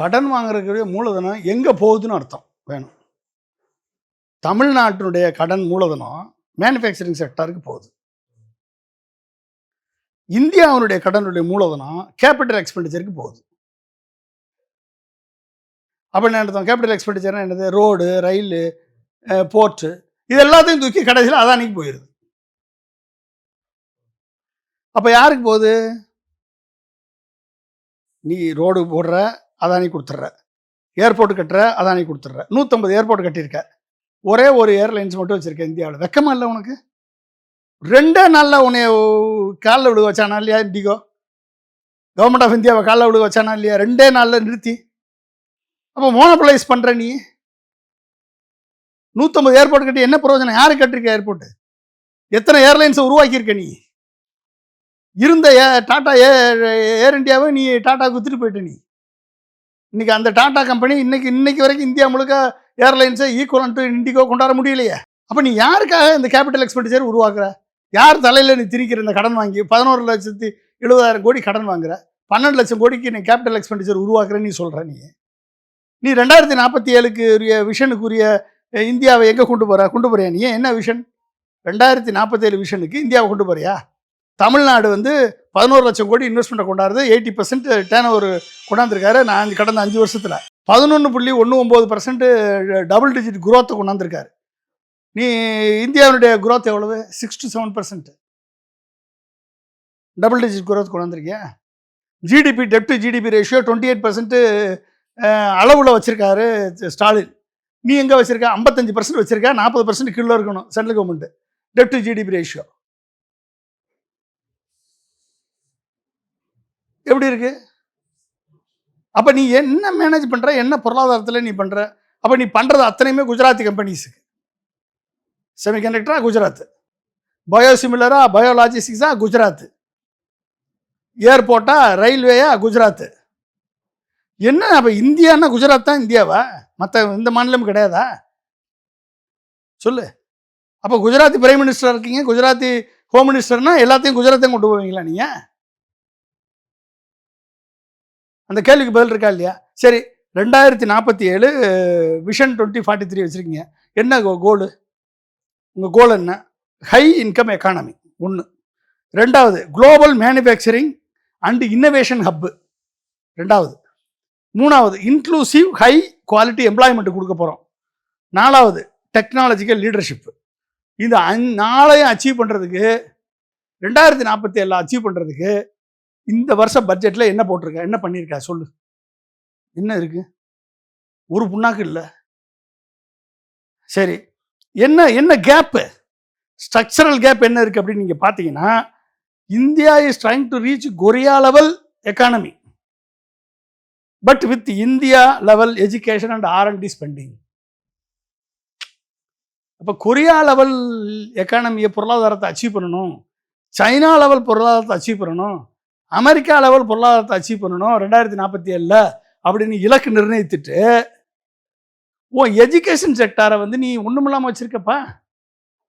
கடன் வாங்குறதுக்கு மூலதனம் எங்க போகுதுன்னு அர்த்தம் வேணும். தமிழ்நாட்டினுடைய கடன் மூலதனம் மேனுஃபேக்சரிங் செக்டாருக்கு போகுது. இந்தியாவுடைய கடனுடைய மூலதனம் கேபிட்டல் எக்ஸ்பெண்டிச்சருக்கு போகுது. அப்போ என்ன அர்த்தம்? கேபிட்டல் எக்ஸ்பெண்டிச்சர்னா என்னது? ரோடு, ரயில், போர்ட்டு, இது எல்லாத்தையும் தூக்கி கடைசியில் அதானிக்கு போயிடுது. அப்போ யாருக்கு போகுது? நீ ரோடு போடுற, அதானி கொடுத்துட்ற. ஏர்போர்ட் கட்டுற, அதானி கொடுத்துட்ற. 150 ஏர்போர்ட் கட்டியிருக்க. ஒரே ஒரு ஏர்லைன்ஸ் மட்டும் வச்சுருக்க இந்தியாவில். வெக்கமா இல்லை உனக்கு? 2 நாளில் உன்னை காலில் விழுக வச்சானா இல்லையா இண்டிகோ? கவர்மெண்ட் ஆஃப் இந்தியாவை காலில் விழுக வச்சானா இல்லையா? 2 நாளில் நிறுத்தி. அப்போ மோனோபலைஸ் பண்ணுற நீ. 150 ஏர்போர்ட் கட்டி என்ன பிரயோஜனம்? யாரு கட்டிருக்க ஏர்போர்ட்டு? எத்தனை ஏர்லைன்ஸை உருவாக்கியிருக்க நீ? இருந்த டாடா ஏர் இந்தியாவை நீ டாட்டாவுக்கு வித்துட்டு போயிட்ட நீ. இன்னைக்கு அந்த டாடா கம்பெனி இன்னைக்கு வரைக்கும் இந்தியா முழுக்க ஏர்லைன்ஸை ஈக்குவலன் டு இண்டிகோ கொண்டாட முடியலையே. அப்போ நீ யாருக்காக இந்த கேபிட்டல் எக்ஸ்பெண்டிச்சர் உருவாக்குற? யார் தலையில் நீ திணிக்கிற? இந்த கடன் வாங்கி 11,70,000 கோடி கடன் வாங்குற, 12 லட்சம் கோடிக்கு நீ கேபிட்டல் எக்ஸ்பெண்டிச்சர் உருவாக்குறேன்னு நீ சொல்கிற. நீ 2047க்கு உரிய விஷனுக்குரிய இந்தியாவை எங்கே கொண்டு போறியா? நீ என்ன விஷன்? 2047 விஷனுக்கு இந்தியாவை கொண்டு போறியா? தமிழ்நாடு வந்து 11 லட்சம் கோடி இன்வெஸ்ட்மெண்ட்டை கொண்டாடுறது. 80% டேர்ன் ஓவர் கொண்டாந்துருக்காரு. கடந்த 5 வருஷத்தில் 11.19% டபுள் டிஜிட் குரோத்தை கொண்டாந்துருக்காரு. நீ இந்தியாவுடைய குரோத் எவ்வளவு? 6 to 7% டபுள் டிஜிட் குரோத் கொண்டாந்துருக்கியா? ஜிடிபி டெப்ட் டு ஜிடிபி ரேஷியோ 28% அளவில் வச்சுருக்காரு ஸ்டாலின். நீ எங்கே வச்சுருக்க? 55% வச்சுருக்க. 40% கீழே இருக்கணும் central government dept to GDP ratio. எப்படி இருக்கு? அப்போ நீ என்ன மேனேஜ் பண்ணுற? என்ன பொருளாதாரத்தில் நீ பண்ணுற? அப்போ நீ பண்ணுறது அத்தனையுமே குஜராத்தி கம்பெனிஸுக்கு. செமிகண்டக்டரா குஜராத், பயோசிமிலரா பயோலாஜிஸ்டிக்ஸா குஜராத், ஏர்போர்ட்டா ரயில்வேயா குஜராத். என்ன அப்போ இந்தியான்னா குஜராத் தான் இந்தியாவா? மற்ற இந்த மாநிலம் கிடையாதா? சொல்லு. அப்போ குஜராத்தி பிரைம் மினிஸ்டர் இருக்கீங்க, குஜராத்தி ஹோம் மினிஸ்டர்னா எல்லாத்தையும் குஜராத்தையும் கொண்டு போவீங்களா நீங்கள்? அந்த கேள்விக்கு பதில் இருக்கா இல்லையா? சரி, 2047 விஷன் 2043 வச்சுருக்கீங்க. என்ன கோலு? உங்கள் கோல் என்ன? ஹை இன்கம் எக்கானமி ஒன்று. 2வது global manufacturing and innovation hub 2வது. 3வது இன்க்ளூசிவ் ஹை குவாலிட்டி எம்ப்ளாய்மெண்ட் கொடுக்க போகிறோம். 4வது டெக்னாலஜிக்கல் லீடர்ஷிப். இந்த 4ஐயும் அச்சீவ் பண்ணுறதுக்கு 2047 அச்சீவ் பண்ணுறதுக்கு இந்த வருஷம் பட்ஜெட்டில் என்ன போட்டிருக்க? என்ன பண்ணியிருக்கா சொல்லு. என்ன இருக்கு? ஒரு புண்ணாக்கு இல்லை. சரி, என்ன கேப்பு? ஸ்ட்ரக்சரல் கேப் என்ன இருக்குது அப்படின்னு நீங்கள் பார்த்தீங்கன்னா, India is trying to reach Korea level economy but with India level education and R&D spending. அப்போ கொரியா லெவல் எக்கானமியை பொருளாதாரத்தை அச்சீவ் பண்ணணும், சைனா லெவல் பொருளாதாரத்தை அச்சீவ் பண்ணணும், அமெரிக்கா லெவல் பொருளாதாரத்தை அச்சீவ் பண்ணணும் 2047. அப்படின்னு இலக்கு நிர்ணயித்துட்டு உன் எஜுகேஷன் செக்டாரை வந்து நீ ஒன்றும் இல்லாமல் வச்சுருக்கப்பா.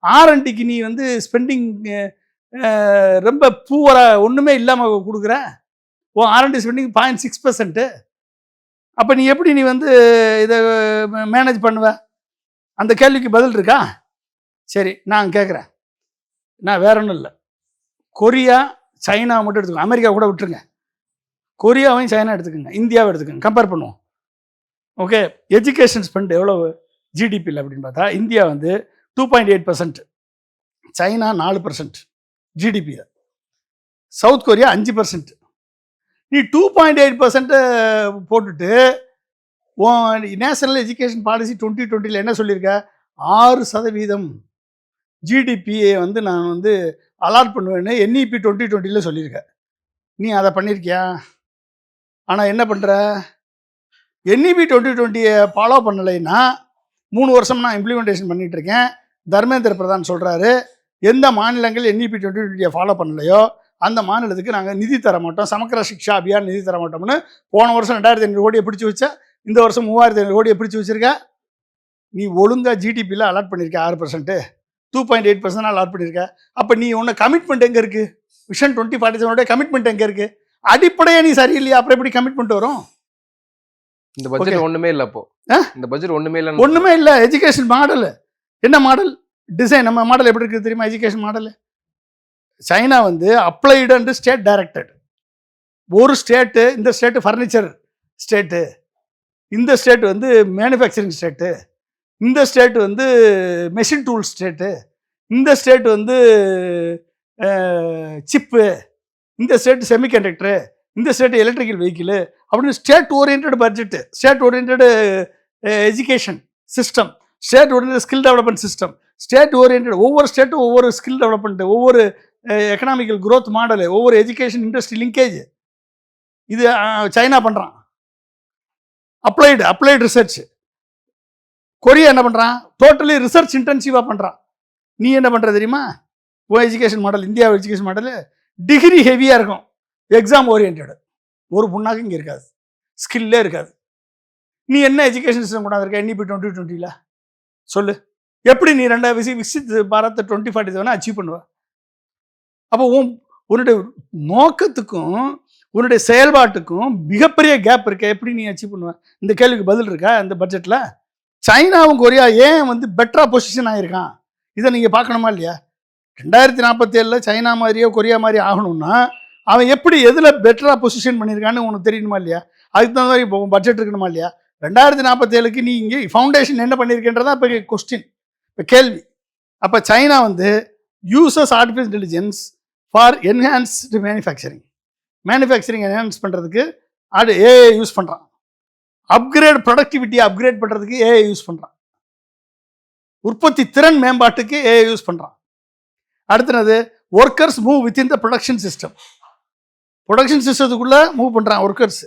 ஆர்என்டிக்கு நீ வந்து ஸ்பெண்டிங் ரொம்ப பூவராக ஒன்றுமே இல்லாமல் கொடுக்குற. உன் ஆர்என்டி ஸ்பெண்டிங் 0.6%. அப்போ நீ எப்படி நீ வந்து இதை மேனேஜ் பண்ணுவ? அந்த கேள்விக்கு பதில் இருக்கா? சரி, நான் கேட்குறேன். நான் வேற ஒன்றும் இல்லை. கொரியா, சைனா மட்டும் எடுத்துக்கோங்க. அமெரிக்கா கூட விட்டுருங்க. கொரியாவையும் சைனா எடுத்துக்கோங்க, இந்தியாவை எடுத்துக்கோங்க, கம்பேர் பண்ணுவோம். ஓகே, எஜுகேஷன் ஸ்பெண்ட் எவ்வளவு ஜிடிபியில் அப்படின்னு பார்த்தா இந்தியா வந்து 2.8%, சைனா 4% ஜிடிபியில், சவுத் கொரியா 5%. நீ 2.8% போட்டுட்டு உன் நேஷனல் எஜுகேஷன் பாலிசி 2020 என்ன சொல்லியிருக்க? 6% ஜிடிபியை வந்து நான் வந்து அலாட் பண்ணுவேன்னு NEP 2020 சொல்லியிருக்கேன். நீ அதை பண்ணியிருக்கியா? ஆனால் என்ன பண்ணுற? NEP 2020 ஃபாலோ பண்ணலைன்னா 3 வருஷம் நான் இம்ப்ளிமெண்டேஷன் பண்ணிகிட்டு இருக்கேன். தர்மேந்திர பிரதான் சொல்கிறாரு, எந்த மாநிலங்கள் NEP 2020 ஃபாலோ பண்ணலையோ அந்த மாநிலத்துக்கு நாங்கள் நிதி தர மாட்டோம், சமக்கர சிக்ஷா அபியான் நிதி தர மாட்டோம்னு. போன வருஷம் 2500 கோடியை பிடிச்சி வச்சா, இந்த வருஷம் 3500 கோடியை பிடிச்சி வச்சிருக்க. நீ ஒழுங்காக ஜிடிபியில் அலாட் பண்ணியிருக்க 6%, 2.8% அலாட் பண்ணியிருக்க. அப்போ நீ உன்ன கமிட்மெண்ட் எங்கே இருக்குது? விஷன் 2047 கமிட்மெண்ட் எங்கே இருக்குது? அடிப்படையே நீ சரியில்லையா, அப்புறம் எப்படி கமிட்மெண்ட் வரும்? இந்த பட்ஜெட் ஒண்ணுமே இல்ல. அப்போ இந்த பட்ஜெட் ஒண்ணுமே இல்ல. ஒண்ணுமே இல்ல. எஜுகேஷன் மாடல் என்ன மாடல் டிசைன்? நம்ம மாடல் எப்படி இருக்குது தெரியுமா? எஜுகேஷன் மாடல் சைனா வந்து அப்ளைடு அண்ட் ஸ்டேட் டைரக்டட். ஒரு ஸ்டேட்டு, இந்த ஸ்டேட்டு ஃபர்னிச்சர் ஸ்டேட்டு, இந்த ஸ்டேட் வந்து மேனுஃபேக்சரிங் ஸ்டேட்டு, இந்த ஸ்டேட் வந்து மெஷின் டூல் ஸ்டேட்டு, இந்த ஸ்டேட் வந்து சிப்பு, இந்த ஸ்டேட் செமிகண்டக்டரு, இந்த ஸ்டேட் எலக்ட்ரிக்கல் வெஹிக்கிள் அப்படின்னு state orient budget, state orient education system, state orient skill development system, state orient ஒவ்வொரு ஸ்டேட்டும் ஒவ்வொரு ஸ்கில் டெவலப்மெண்ட், ஒவ்வொரு எக்கனாமிக்கல் குரோத் மாடலு, ஒவ்வொரு எஜுகேஷன் இண்டஸ்ட்ரி லிங்கேஜ். இது சைனா பண்ணுறான். Applied research. கொரியா என்ன பண்ணுறான்? டோட்டலி ரிசர்ச் இன்டென்சிவாக பண்ணுறான். நீ என்ன பண்ணுற தெரியுமா? Education model, India education model degree ஹெவியாக இருக்கும், எக்ஸாம் ஓரியன்ட். ஒரு புண்ணாக்கு இங்கே இருக்காது, ஸ்கில்லே இருக்காது. நீ என்ன எஜுகேஷன் சிஸ்டம் கொண்டாந்துருக்க NEP 2020 சொல்லு? எப்படி நீ விசிட் பாரத் 2047 அச்சீவ் பண்ணுவ? அப்போ உன்னுடைய நோக்கத்துக்கும் உன்னுடைய செயல்பாட்டுக்கும் மிகப்பெரிய கேப் இருக்க. எப்படி நீ அச்சீவ் பண்ணுவ? இந்த கேள்விக்கு பதில் இருக்கா இந்த பட்ஜெட்டில்? சைனாவும் கொரியா ஏன் வந்து பெட்டரா பொசிஷன் ஆகியிருக்கான், இதை நீங்கள் பார்க்கணுமா இல்லையா? 2047 சைனா மாதிரியோ கொரியா மாதிரி ஆகணும்னா அவன் எப்படி எதில் பெட்டராக பொசிஷன் பண்ணியிருக்கான்னு உனக்கு தெரியணுமா இல்லையா? அதுக்கு தகுந்த மாதிரி இப்போ பட்ஜெட் இருக்கணுமா இல்லையா? 2047 நீ இங்கே ஃபவுண்டேஷன் என்ன பண்ணியிருக்கின்றதா இப்போ கொஸ்டின், இப்போ கேள்வி. அப்போ சைனா வந்து uses artificial intelligence for enhanced manufacturing enhance பண்ணுறதுக்கு ஏஐ யூஸ் பண்ணுறான். அப்கிரேட் ப்ரொடக்டிவிட்டியை அப்கிரேட் பண்ணுறதுக்கு ஏஐ யூஸ் பண்ணுறான். உற்பத்தி திறன் மேம்பாட்டுக்கு ஏஐ யூஸ் பண்ணுறான். அடுத்தது workers move within the production சிஸ்டத்துக்குள்ளே மூவ் பண்ணுறான் ஒர்க்கர்ஸ்.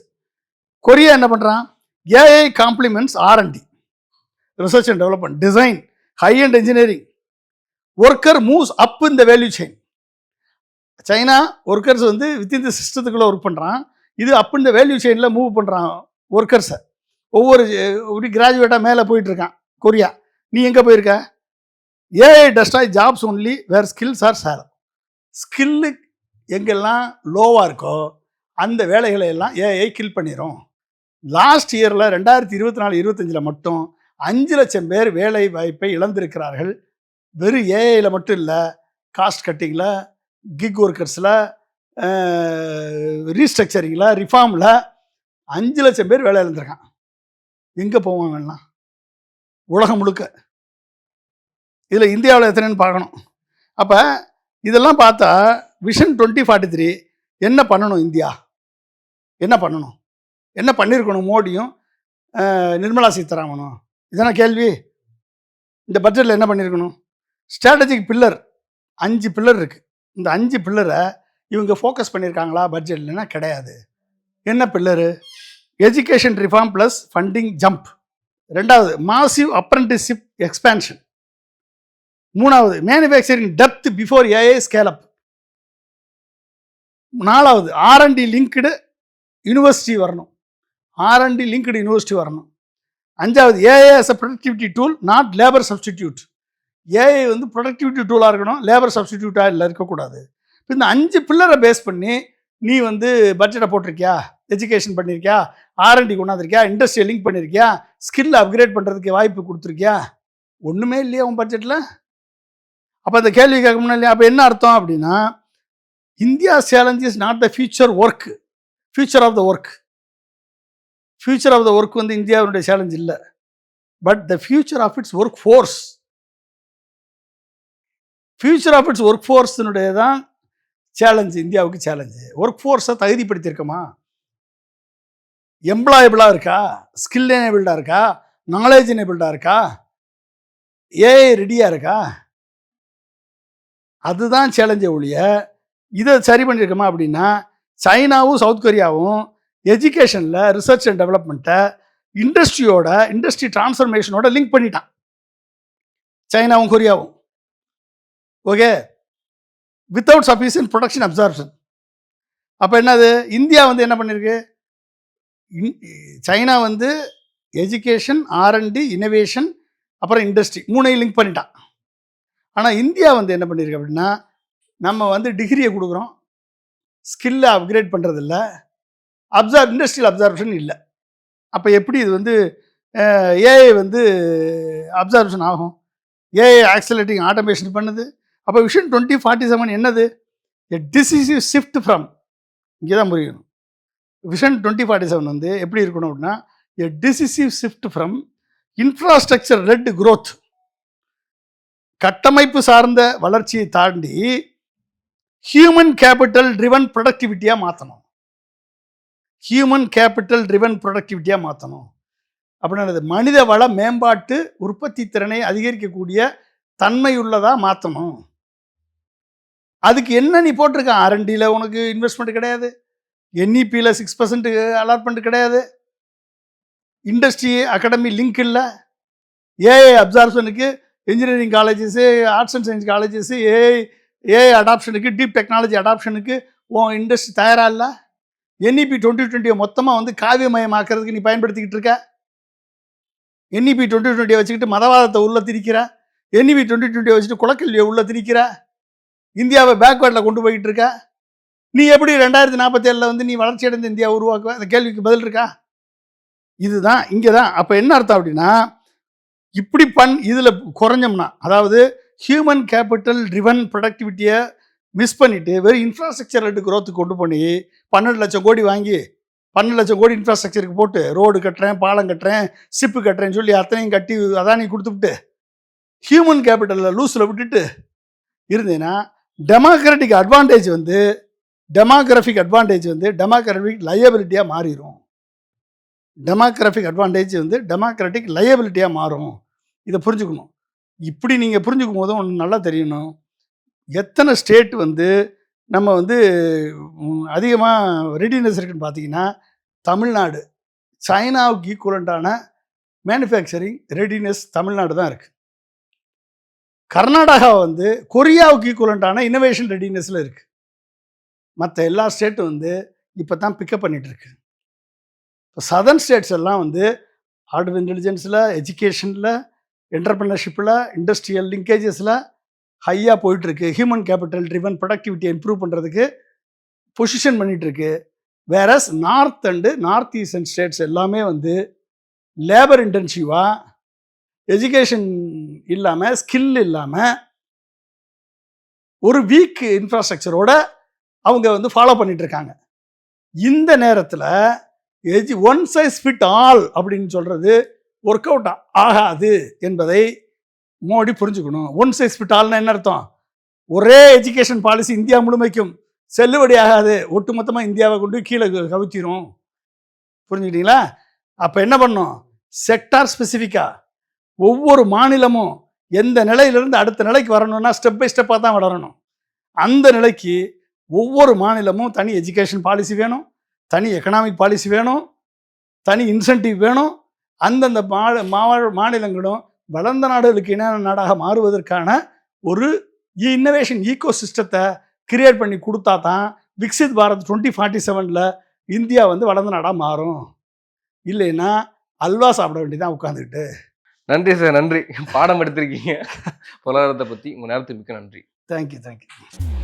கொரியா என்ன பண்ணுறான்? AI complements R&D, research and development, design, high and engineering. Worker moves up in the value chain. China workers வந்து வித்தின் த சிஸ்டத்துக்குள்ளே ஒர்க் பண்ணுறான். இது அப் இன் த வேல்யூ செயினில் மூவ் பண்ணுறான் ஒர்க்கர்ஸை. ஒவ்வொரு கிராஜுவேட்டாக மேலே போயிட்டுருக்கான் கொரியா. நீ எங்கே போயிருக்க? ஏஐ டெஸ்ட்ராய் ஜாப்ஸ் ஒன்லி வேர் ஸ்கில்ஸ் ஆர் சேலர். ஸ்கில்லு எங்கெல்லாம் லோவாக இருக்கோ அந்த வேலைகளை எல்லாம் ஏஐ கில் பண்ணிடும். லாஸ்ட் இயரில் 2024-25 மட்டும் 5 லட்சம் பேர் வேலை வாய்ப்பை இழந்திருக்கிறார்கள். வெறும் ஏஐயில் மட்டும் இல்லை, காஸ்ட் கட்டிங்கில், கிக் ஒர்க்கர்ஸில், ரீஸ்ட்ரக்சரிங்கில், ரிஃபார்மில் 5 லட்சம் பேர் வேலை இழந்திருக்கான். எங்கே போவாங்கலாம்? உலகம் முழுக்க. இதில் இந்தியாவில் எத்தனைன்னு பார்க்கணும். அப்போ இதெல்லாம் பார்த்தா விஷன் 2043 என்ன பண்ணணும்? இந்தியா என்ன பண்ணணும்? என்ன பண்ணியிருக்கணும் மோடியும் நிர்மலா சீதாராமனும்? இதான கேள்வி. இந்த பட்ஜெட்டில் என்ன பண்ணியிருக்கணும்? ஸ்ட்ராட்டஜிக் பில்லர் 5 பில்லர் இருக்குது. இந்த 5 பில்லரை இவங்க ஃபோக்கஸ் பண்ணியிருக்காங்களா பட்ஜெட்லன்னா? கிடையாது. என்ன pillar? Education reform plus funding jump. 2வது மாசிவ் அப்ரெண்டிஸ்ஷிப் எக்ஸ்பேன்ஷன். 3வது manufacturing depth before AI scallop. 4வது R&D லிங்க்டு யூனிவர்சிட்டி வரணும். R&D லிங்க்டு யூனிவர்சிட்டி வரணும். 5வது AI as a productivity tool, not labor substitute. AI வந்து ப்ரொடக்டிவிட்டி டூலாக இருக்கணும், லேபர் சப்ஸ்டிடியூட்டாக இல்லை இருக்கக்கூடாது. இப்போ இந்த 5 பில்லரை பேஸ் பண்ணி நீ வந்து பட்ஜெட்டை போட்டிருக்கியா, எஜுகேஷன் பண்ணியிருக்கியா, R&D கொண்டாந்துருக்கியா, இண்டஸ்ட்ரியை லிங்க் பண்ணியிருக்கியா, ஸ்கில் அப்கிரேட் பண்ணுறதுக்கு வாய்ப்பு கொடுத்துருக்கியா? ஒன்றுமே இல்லையா உன் பட்ஜெட்டில்? அப்போ அந்த கேள்வி கேட்க முன்னாடி அப்போ என்ன அர்த்தம் அப்படின்னா, India challenge is not the future work, future of the work. Future of the work வந்து இந்தியாவுடைய சேலஞ்ச் இல்லை, but the future of its work force. Future of its work ஃபோர்ஸினுடைய தான் சேலஞ்சு, இந்தியாவுக்கு சேலஞ்சு. ஒர்க் ஃபோர்ஸை தகுதிப்படுத்தியிருக்கோமா, எம்ப்ளாயபிளாக இருக்கா, ஸ்கில் எனேபிள்டாக இருக்கா, நாலேஜ் எனேபிள்டாக இருக்கா, ஏஐ ரெடியாக இருக்கா, அதுதான் சேலஞ்சை ஒழிய இதை சரி பண்ணியிருக்கோமா அப்படின்னா, சைனாவும் சவுத் கொரியாவும் எஜுகேஷனில் ரிசர்ச் அண்ட் டெவலப்மெண்ட்டை இண்டஸ்ட்ரி டிரான்ஸ்ஃபர்மேஷனோட லிங்க் பண்ணிட்டான் சைனாவும் கொரியாவும். Okay, without sufficient production absorption. அப்போ என்னது, இந்தியா வந்து என்ன பண்ணியிருக்கு, சைனா வந்து எஜுகேஷன், R&D, இனோவேஷன், அப்புறம் இண்டஸ்ட்ரி 3ஐயும் லிங்க் பண்ணிட்டான். ஆனால் இந்தியா வந்து என்ன பண்ணியிருக்கு அப்படின்னா, நம்ம வந்து டிகிரியை கொடுக்குறோம், ஸ்கில்லை அப்கிரேட் பண்ணுறதில்ல, இண்டஸ்ட்ரியல் அப்சார்ப்ஷன் இல்லை. அப்போ எப்படி இது வந்து ஏஐ வந்து அப்சார்ப்ஷன் ஆகும்? ஏஐ ஆக்சலேட்டிங் ஆட்டோமேஷன் பண்ணுது. அப்போ விஷன் 2047 என்னது, எ டிசிசிவ் ஷிஃப்ட் ஃப்ரம், இங்கே தான் புரியணும். விஷன் 2047 வந்து எப்படி இருக்கணும் அப்படின்னா, a decisive shift from infrastructure led growth, கட்டமைப்பு சார்ந்த வளர்ச்சியை தாண்டி ஹியூமன் கேபிட்டல் ட்ரிவன் ப்ரொடக்டிவிட்டியாக மாற்றணும். ஹியூமன் கேபிட்டல் ட்ரிவன் ப்ரொடக்டிவிட்டியாக மாற்றணும் அப்படின்றது மனித வள மேம்பாட்டு உற்பத்தி திறனை அதிகரிக்கக்கூடிய தன்மையுள்ளதாக மாற்றணும். அதுக்கு என்ன நீ போட்டிருக்க, R&Dயில் உனக்கு இன்வெஸ்ட்மெண்ட் கிடையாது, NEPயில் 6% அலாட்மெண்ட் கிடையாது, இண்டஸ்ட்ரி அகாடமி லிங்க் இல்லை, ஏஐ அப்சார்ப்ஷனுக்கு engineering colleges, arts and science colleges, AI அடாப்ஷனுக்கு, டீப் டெக்னாலஜி அடாப்ஷனுக்கு உன் இண்டஸ்ட்ரி தயாராக இல்லை. NEP 2020 மொத்தமாக வந்து காவியமயமாக்கிறதுக்கு நீ பயன்படுத்திக்கிட்டு இருக்க. NEP 2020 வச்சுக்கிட்டு மதவாதத்தை உள்ள திணிக்கிற, NEP 2020 வச்சுட்டு குலக்கல்வியை உள்ள திணிக்கிற, இந்தியாவை பேக்வேர்டில் கொண்டு போய்கிட்டு இருக்க. நீ எப்படி 2047 வந்து நீ வளர்ச்சி அடைந்த இந்தியா உருவாக்குவ? அந்த கேள்விக்கு பதில் இருக்கா? இதுதான் இங்கே தான். அப்போ என்ன அர்த்தம் அப்படின்னா, இப்படி இதில் குறைஞ்சோம்னா, அதாவது ஹியூமன் கேபிட்டல் ட்ரிவன் ப்ரொடக்டிவிட்டியை மிஸ் பண்ணிவிட்டு வெறும் இன்ஃப்ராஸ்ட்ரக்சர் லெட் க்ரோத்துக்கு கொண்டு போய் 12 லட்சம் கோடி வாங்கி 12 லட்சம் கோடி இன்ஃப்ராஸ்ட்ரக்சருக்கு போட்டு ரோடு கட்டுறேன், பாலம் கட்டுறேன், ஷிப்பு கட்டுறேன்னு சொல்லி அத்தனையும் கட்டி அதானி கொடுத்துவிட்டு ஹியூமன் கேபிட்டலில் லூஸில் விட்டுட்டு இருந்தேன்னா, டெமோக்ராட்டிக் அட்வான்டேஜ் வந்து டெமோக்ராட்டிக் லயபிலிட்டியாக மாறிடும். டெமோக்ராட்டிக் லயபிலிட்டியாக மாறும். இதை புரிஞ்சுக்கணும். இப்படி நீங்கள் புரிஞ்சுக்கும் போது ஒன்று நல்லா தெரியணும், எத்தனை ஸ்டேட் வந்து நம்ம வந்து அதிகமாக ரெடினஸ் இருக்குன்னு பார்த்தீங்கன்னா, தமிழ்நாடு சைனாவுக்கு ஈக்குவலண்ட்டான மேனுஃபேக்சரிங் ரெடினஸ் தமிழ்நாடு தான் இருக்குது. கர்நாடகா வந்து கொரியாவுக்கு ஈக்குவலண்ட்டான இன்னோவேஷன் ரெடினஸில் இருக்குது. மற்ற எல்லா ஸ்டேட்டும் வந்து இப்போ தான் பிக்கப் பண்ணிகிட்டு இருக்கு. இப்போ சதர்ன் ஸ்டேட்ஸ் எல்லாம் வந்து ஆர்டிஃபிஷியல் இன்டெலிஜென்ஸில், எஜுகேஷனில், என்டர்பிரினர்ஷிப்பில், இண்டஸ்ட்ரியல் லிங்கேஜஸில் ஹையாக போயிட்டுருக்கு. ஹியூமன் கேபிட்டல் ட்ரிவன் ப்ரொடக்டிவிட்டியை இம்ப்ரூவ் பண்ணுறதுக்கு பொசிஷன் பண்ணிகிட்ருக்கு. வேறஸ் நார்த் ஈஸ்டர்ன் ஸ்டேட்ஸ் எல்லாமே வந்து லேபர் இன்டென்சிவாக, எஜுகேஷன் இல்லாமல், ஸ்கில் இல்லாமல், ஒரு வீக் இன்ஃப்ராஸ்ட்ரக்சரோட அவங்க வந்து ஃபாலோ பண்ணிகிட்ருக்காங்க. இந்த நேரத்தில் ஒன் சைஸ் ஃபிட் ஆல் அப்படின்னு சொல்கிறது ஒர்க் அவுட் ஆகாது என்பதை மோடி புரிஞ்சுக்கணும். ஒன் சைஸ் ஃபிட் ஆல்னா என்ன அர்த்தம்? ஒரே எஜுகேஷன் பாலிசி இந்தியா முழுமைக்கும் செல்லுபடி ஆகாது. ஒட்டுமொத்தமாக இந்தியாவை கொண்டு கீழே கவித்திரும். புரிஞ்சுக்கிட்டீங்களா? அப்போ என்ன பண்ணணும், செக்டார் ஸ்பெசிஃபிக்காக ஒவ்வொரு மாநிலமும் எந்த நிலையிலிருந்து அடுத்த நிலைக்கு வரணும்னா ஸ்டெப் பை ஸ்டெப்பாக தான் வளரணும். அந்த நிலைக்கு ஒவ்வொரு மாநிலமும் தனி எஜுகேஷன் பாலிசி வேணும், தனி எக்கனாமிக் பாலிசி வேணும், தனி இன்சென்டிவ் வேணும். அந்தந்த மாநிலங்களும் வளர்ந்த நாடுகளுக்கு இணையான நாடாக மாறுவதற்கான ஒரு இன்னோவேஷன் ஈகோ சிஸ்டத்தை கிரியேட் பண்ணி கொடுத்தா தான் விக்சித் பாரத் 2047 இந்தியா வந்து வளர்ந்த நாடாக மாறும். இல்லைன்னா அல்வா சாப்பிட வேண்டியதான் உட்காந்துக்கிட்டு. நன்றி சார், நன்றி. பாடம் எடுத்திருக்கீங்க. பொருளாதாரத்த பத்தி. உங்க நேரத்துக்கு மிக்க நன்றி. Thank you, thank you.